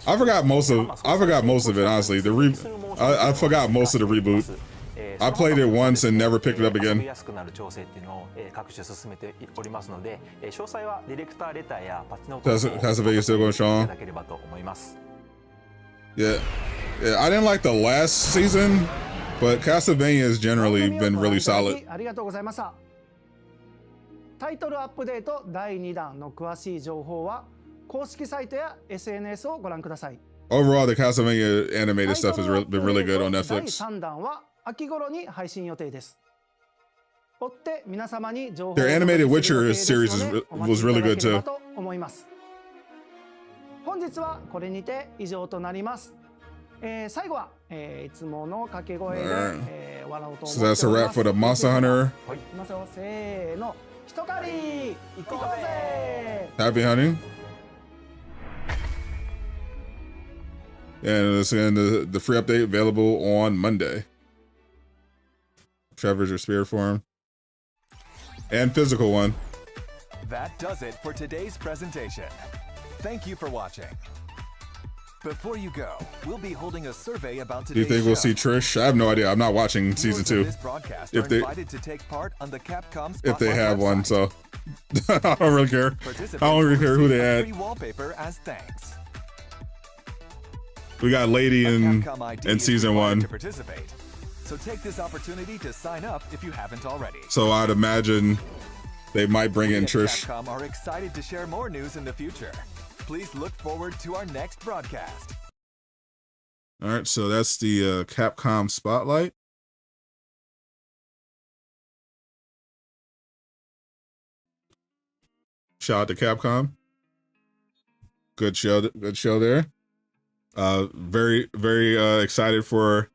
B: I forgot most of it honestly. I forgot most of the reboot. I played it once and never picked it up again.
M: やすくなる調整っていうのを各種進めておりますので、詳細はディレクターレターやパッチノートを
B: Castlevania still going
M: い
B: strong.
M: ただければと思います。
B: Yeah, I didn't like the last season, but Castlevania has generally been really solid.
I: ありがとうございました。タイトルアップデート第2弾の詳しい情報は公式サイトや SNS をご覧ください。
B: Overall, the Castlevania animated stuff has been really good on
I: 第
B: Netflix.
I: 3弾は秋頃に配信予定です。追って皆様に情報を
B: Their animated
I: お届けする
B: Witcher
I: 予定です
B: series
I: ので
B: was really good
I: お待ちいただければ
B: too.
I: と思います。本日はこれにて以上となります。最後は、いつもの掛け声で、笑おうと思っております。
B: So that's a wrap for the Monster Hunter.
I: いきますよ、せーの、一狩り行こうぜ。
B: Happy hunting. And the free update available on Monday. Trevor's your spirit form. And physical one.
C: That does it for today's presentation. Thank you for watching. Before you go, we'll be holding a survey about
B: Do you
C: today's
B: think we'll
C: show.
B: see Trish? I have no idea. I'm not watching season
C: Viewers of
B: 2.
C: This broadcast
B: If
C: are
B: they
C: invited to take part on the Capcom Spotlight
B: if they have one,
C: website.
B: so I don't really care.
C: Participants
B: I don't really
C: will
B: care who
C: receive
B: they
C: a
B: add.
C: free wallpaper as thanks.
B: We got Lady in
C: Capcom ID
B: in
C: is
B: season
C: required
B: 1.
C: to participate. So take this opportunity to sign up if you haven't already.
B: So I'd imagine they might bring
C: We
B: in
C: at
B: Trish.
C: Capcom are excited to share more news in the future. Please look forward to our next broadcast.
B: All right, so that's the Capcom Spotlight. Shout out to Capcom. Good show there. Very excited for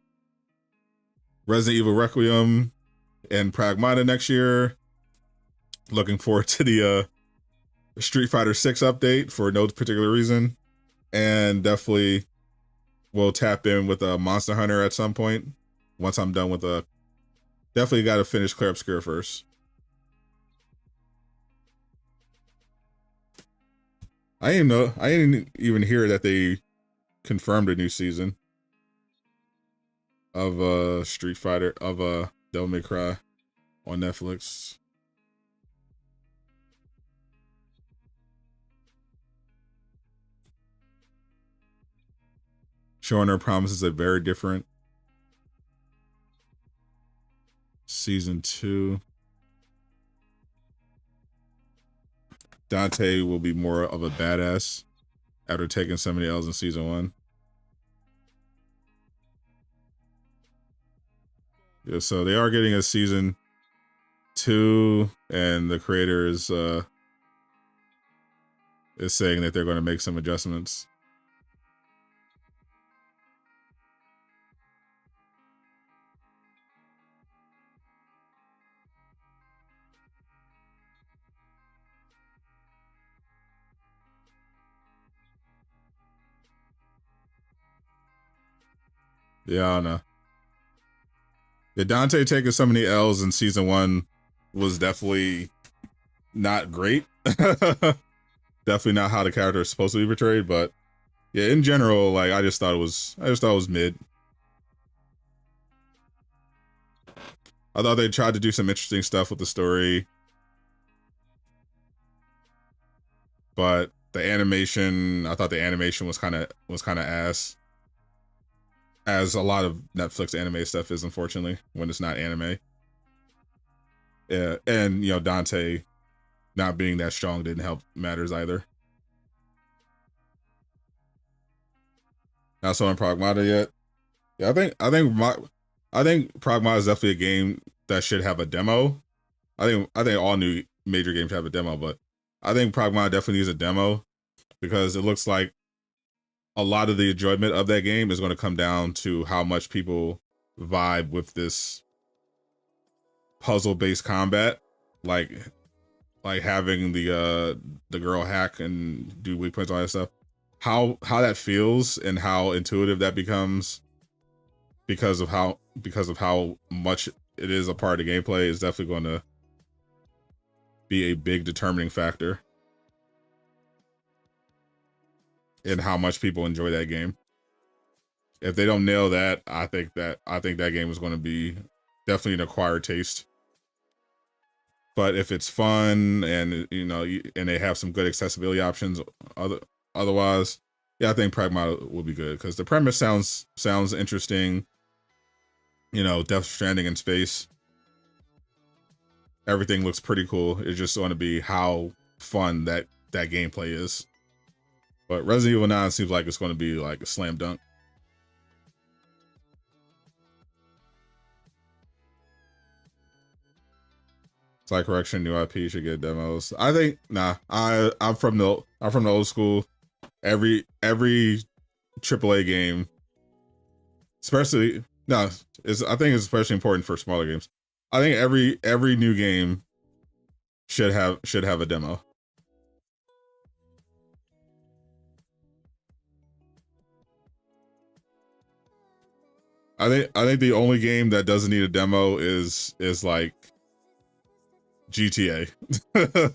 B: Resident Evil Requiem and Pragmata next year. Looking forward to the Street Fighter 6 update for no particular reason, and definitely we'll tap in with a Monster Hunter at some point once I'm done with definitely got to finish Clair Obscur first. I didn't even hear that they confirmed a new season of Street Fighter of Devil May Cry on Netflix. Showing her promises a very different season 2. Dante will be more of a badass after taking so many L's in season 1. Yeah, so they are getting a season 2, and the creator is saying that they're going to make some adjustments. Yeah, I don't know. Yeah, Dante taking so many L's in season 1 was definitely not great. Definitely not how the character is supposed to be portrayed, but yeah, in general, like I just thought it was mid. I thought they tried to do some interesting stuff with the story, but I thought the animation was kind of ass. As a lot of Netflix anime stuff is, unfortunately, when it's not anime. Yeah, and Dante not being that strong didn't help matters either. Not so in Pragmata yet. Yeah, I think Pragmata is definitely a game that should have a demo. I think all new major games have a demo, but I think Pragmata definitely needs a demo because it looks like a lot of the enjoyment of that game is going to come down to how much people vibe with this puzzle-based combat, like having the girl hack and do weak points, all that stuff. How that feels and how intuitive that becomes because of how much it is a part of the gameplay is definitely going to be a big determining factor in how much people enjoy that game. If they don't nail that, I think that game is going to be definitely an acquired taste. But if it's fun and and they have some good accessibility options, otherwise, yeah, I think Pragmata will be good because the premise sounds interesting. Death Stranding in space. Everything looks pretty cool. It's just going to be how fun that gameplay is. But Resident Evil 9 seems like it's going to be like a slam dunk. Side correction, new IP should get demos. I think I'm from the old school. Every AAA game, especially I think it's especially important for smaller games. I think every new game should have a demo. I think the only game that doesn't need a demo is like GTA. I think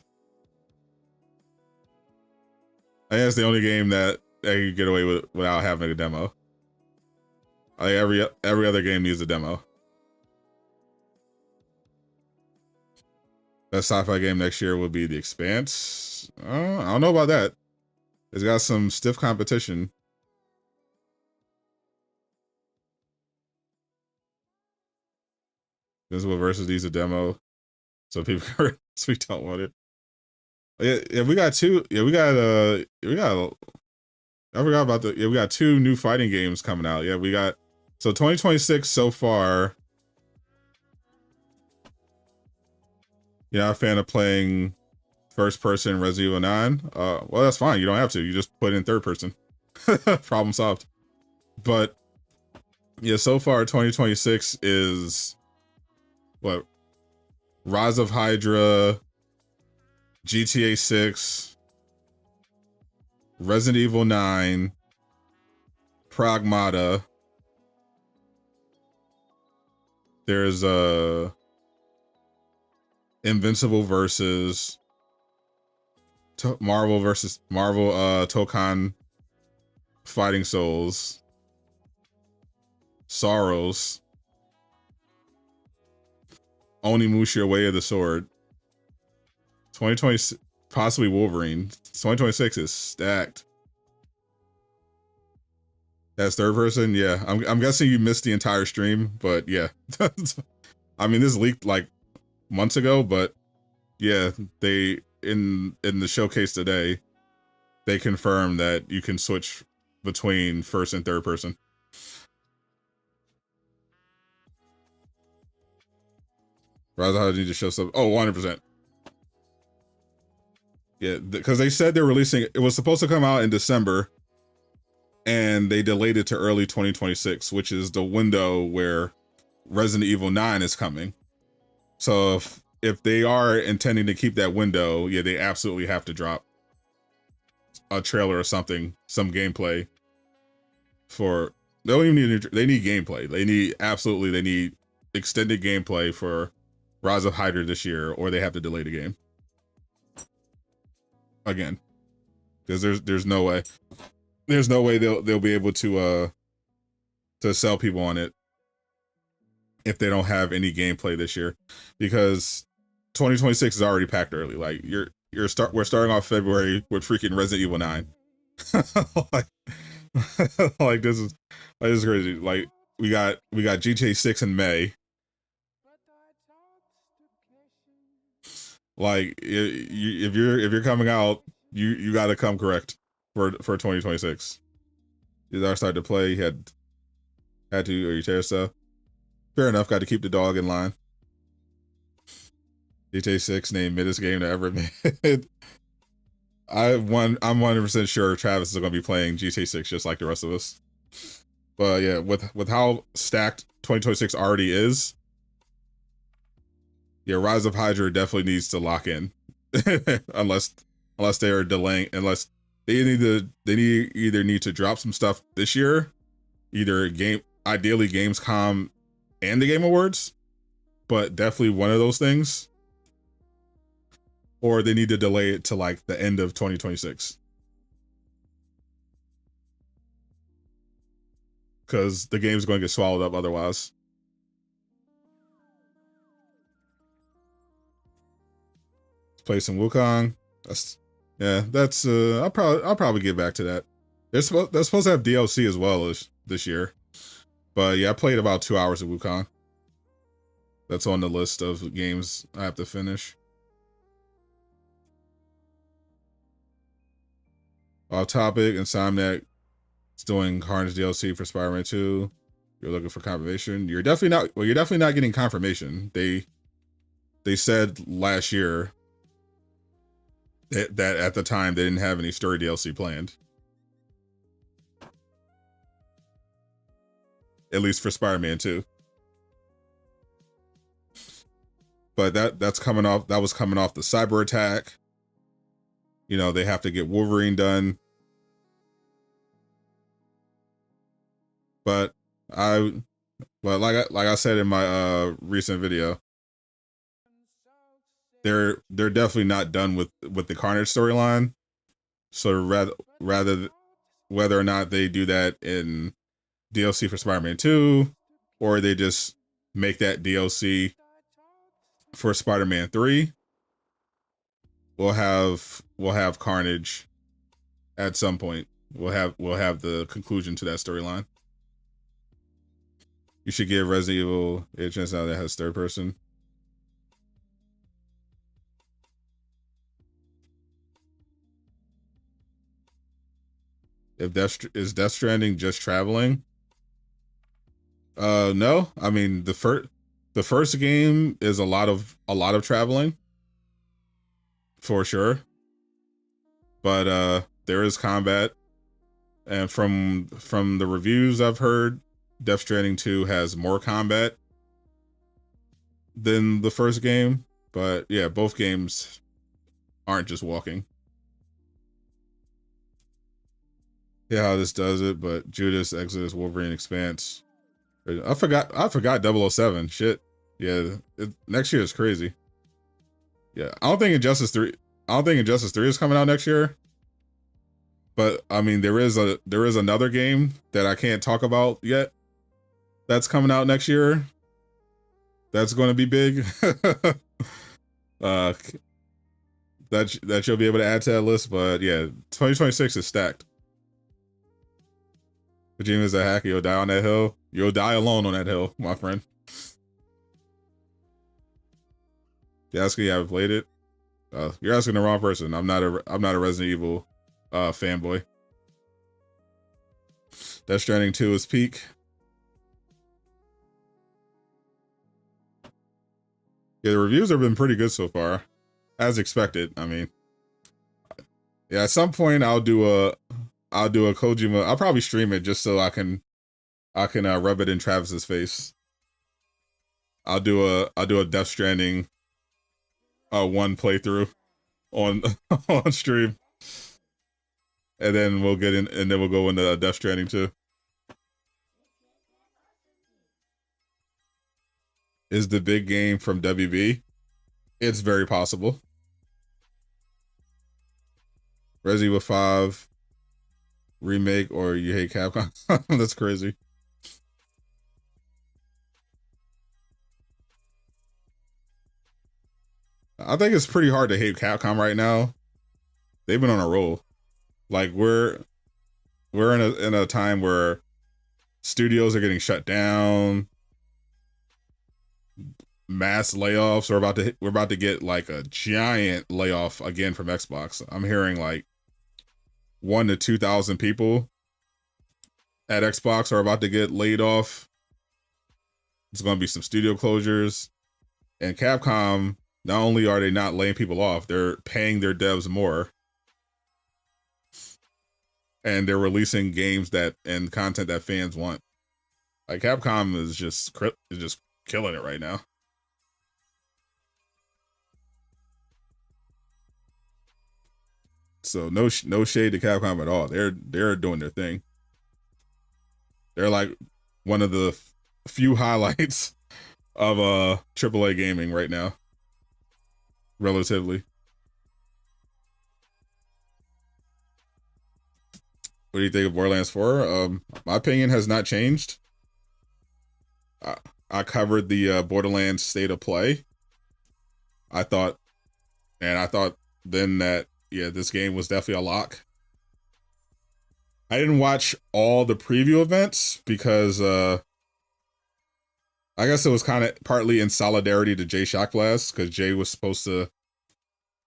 B: that's the only game that you get away with without having a demo. Like every other game needs a demo. That sci-fi game next year will be The Expanse. I don't know about that. It's got some stiff competition. Invincible versus needs a demo, so people can we don't want it. Yeah, we got two. Yeah, we got. I forgot about the. Yeah, we got 2 new fighting games coming out. Yeah, we got. So 2026 so far. You're not a fan of playing first person Resident Evil 9? Well, that's fine. You don't have to. You just put in third person. Problem solved. But yeah, so far 2026 is what? Rise of Hydra, GTA 6, Resident Evil 9, Pragmata. There's Invincible versus Marvel Tokon Fighting Souls, Sorrows, Onimusha Way of the Sword, 2020 possibly Wolverine. 2026 is stacked. That's third person. Yeah, I'm guessing you missed the entire stream, but yeah. I mean, this leaked like months ago, but yeah, they in the showcase today, they confirmed that you can switch between first and third person. Rise of Hydra need to show something. Oh, 100%. Yeah, because they said they're releasing it was supposed to come out in December, and they delayed it to early 2026, which is the window where Resident Evil 9 is coming. So if they are intending to keep that window, yeah, they absolutely have to drop a trailer or something, some gameplay for. They don't even need. They need gameplay. They need extended gameplay for Rise of Hydra this year, or they have to delay the game again, because there's no way they'll be able to sell people on it if they don't have any gameplay this year, because 2026 is already packed early. Like we're starting off February with freaking Resident Evil 9. like this is crazy. Like we got GTA 6 in May. Like if you're coming out, you got to come correct for 2026. You are starting to play. You had to, or you tear stuff. Fair enough. Got to keep the dog in line. GTA 6 named middest game to ever made. I'm 100% sure Travis is going to be playing GTA 6 just like the rest of us. But yeah, with how stacked 2026 already is, yeah, Rise of Hydra definitely needs to lock in, unless they are delaying, unless they either need to drop some stuff this year, ideally Gamescom and the Game Awards, but definitely one of those things, or they need to delay it to like the end of 2026, because the game's going to get swallowed up otherwise. Play some Wukong. I'll probably get back to that. They're supposed to have DLC as well this year, but yeah, I played about 2 hours of Wukong. That's on the list of games I have to finish. Off topic, Insomniac is doing Carnage DLC for Spider-Man 2. You're looking for confirmation. You're definitely not getting confirmation. They said last year that at the time they didn't have any story DLC planned. At least for Spider-Man 2. But that was coming off the cyber attack. You know, they have to get Wolverine done. But like I said in my recent video, they're definitely not done with the Carnage storyline. So rather whether or not they do that in DLC for Spider-Man 2, or they just make that DLC for Spider-Man 3. We'll have Carnage at some point. We'll have the conclusion to that storyline. You should give Resident Evil a chance now that has third person. If is Death Stranding just traveling? No. I mean, the first game is a lot of traveling for sure. But there is combat, and from the reviews I've heard, Death Stranding 2 has more combat than the first game. But yeah, both games aren't just walking. Yeah, how this does it, but Judas, Exodus, Wolverine, Expanse. I forgot 007. Shit. Yeah, next year is crazy. Yeah, I don't think Injustice 3 is coming out next year. But I mean, there is another game that I can't talk about yet that's coming out next year. That's going to be big. That you'll be able to add to that list, but yeah, 2026 is stacked. Kojima's a hacker. You'll die on that hill. You'll die alone on that hill, my friend. You asking, you haven't played it? You're asking the wrong person. I'm not a Resident Evil fanboy. Death Stranding 2 is peak. Yeah, the reviews have been pretty good so far, as expected. I mean, yeah, at some point I'll do a Kojima. I'll probably stream it just so I can rub it in Travis's face. I'll do a Death Stranding 1 playthrough on on stream, and then we'll get in, and then we'll go into Death Stranding 2. Is the big game from WB? It's very possible. Resident Evil 5 remake, or you hate Capcom? That's crazy. I think it's pretty hard to hate Capcom right now. They've been on a roll. Like we're in a time where studios are getting shut down, mass layoffs. We're about to get like a giant layoff again from Xbox. I'm hearing like 1,000 to 2,000 people at Xbox are about to get laid off. There's going to be some studio closures, and Capcom, not only are they not laying people off, they're paying their devs more, and they're releasing games and content that fans want. Like Capcom is just killing it right now. So no shade to Capcom at all. They're doing their thing. They're like one of the few highlights of AAA gaming right now, relatively. What do you think of Borderlands 4? My opinion has not changed. I covered the Borderlands State of Play. I thought then that, yeah, this game was definitely a lock. I didn't watch all the preview events because I guess it was kind of partly in solidarity to Jay Shockblast, because Jay was supposed to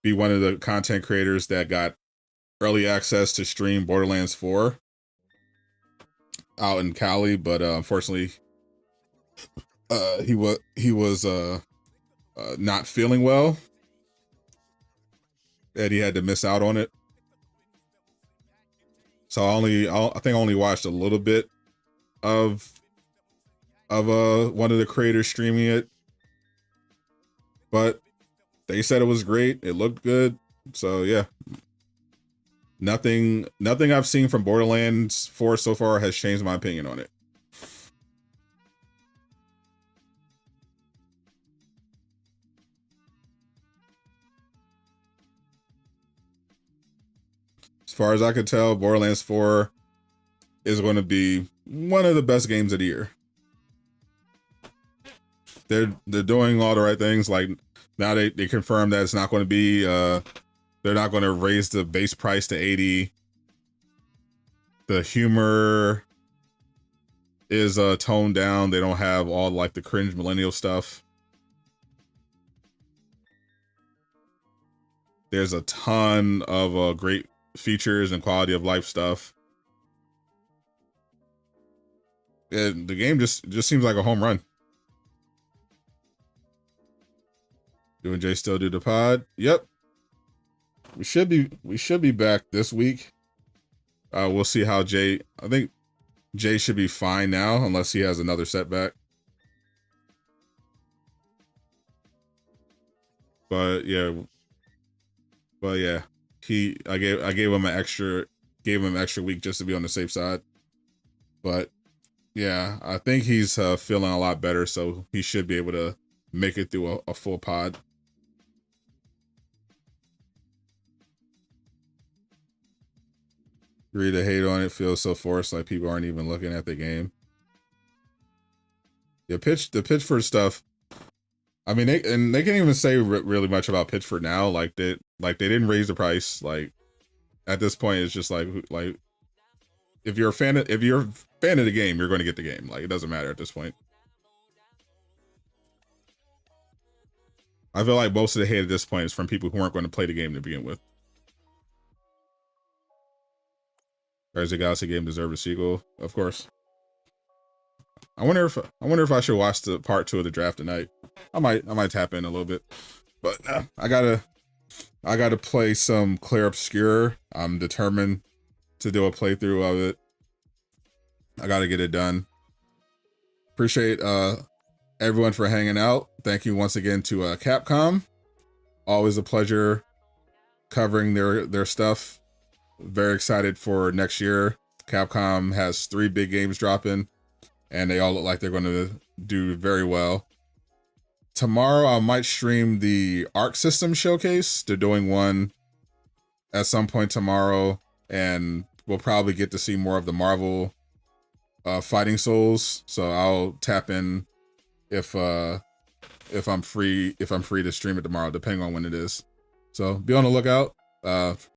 B: be one of the content creators that got early access to stream Borderlands 4 out in Cali, but unfortunately he was not feeling well, and he had to miss out on it. So I think I only watched a little bit of one of the creators streaming it, but they said it was great. It looked good. So yeah, nothing I've seen from Borderlands 4 so far has changed my opinion on it. As far as I could tell, Borderlands 4 is going to be one of the best games of the year. They're doing all the right things. Like now they confirmed that it's not going to be they're not going to raise the base price to $80. The humor is toned down. They don't have all like the cringe millennial stuff. There's a ton of great features and quality of life stuff. The game just seems like a home run. Do and Jay still do the pod? Yep. We should be back this week. We'll see how Jay. I think Jay should be fine now, unless he has another setback. But yeah, I gave him an extra week just to be on the safe side. But yeah, I think he's feeling a lot better, so he should be able to make it through a full pod. Agree to hate on it feels so forced, like people aren't even looking at the game. The Pitchford stuff. I mean, they can't even say really much about Pitchford now. Like they didn't raise the price. Like at this point, it's just like if you're a fan of the game, you're going to get the game. Like it doesn't matter at this point. I feel like most of the hate at this point is from people who weren't going to play the game to begin with. Guardians of the Galaxy game deserve a sequel, of course. I wonder if I should watch the part 2 of the draft tonight. I might tap in a little bit, but I gotta play some Clair Obscur. I'm determined to do a playthrough of it. I gotta get it done. Appreciate everyone for hanging out. Thank you once again to Capcom. Always a pleasure covering their stuff. Very excited for next year. Capcom has 3 big games dropping, and they all look like they're going to do very well. Tomorrow, I might stream the Arc System showcase. They're doing one at some point tomorrow, and we'll probably get to see more of the Marvel Fighting Souls. So I'll tap in if I'm free to stream it tomorrow, depending on when it is. So be on the lookout.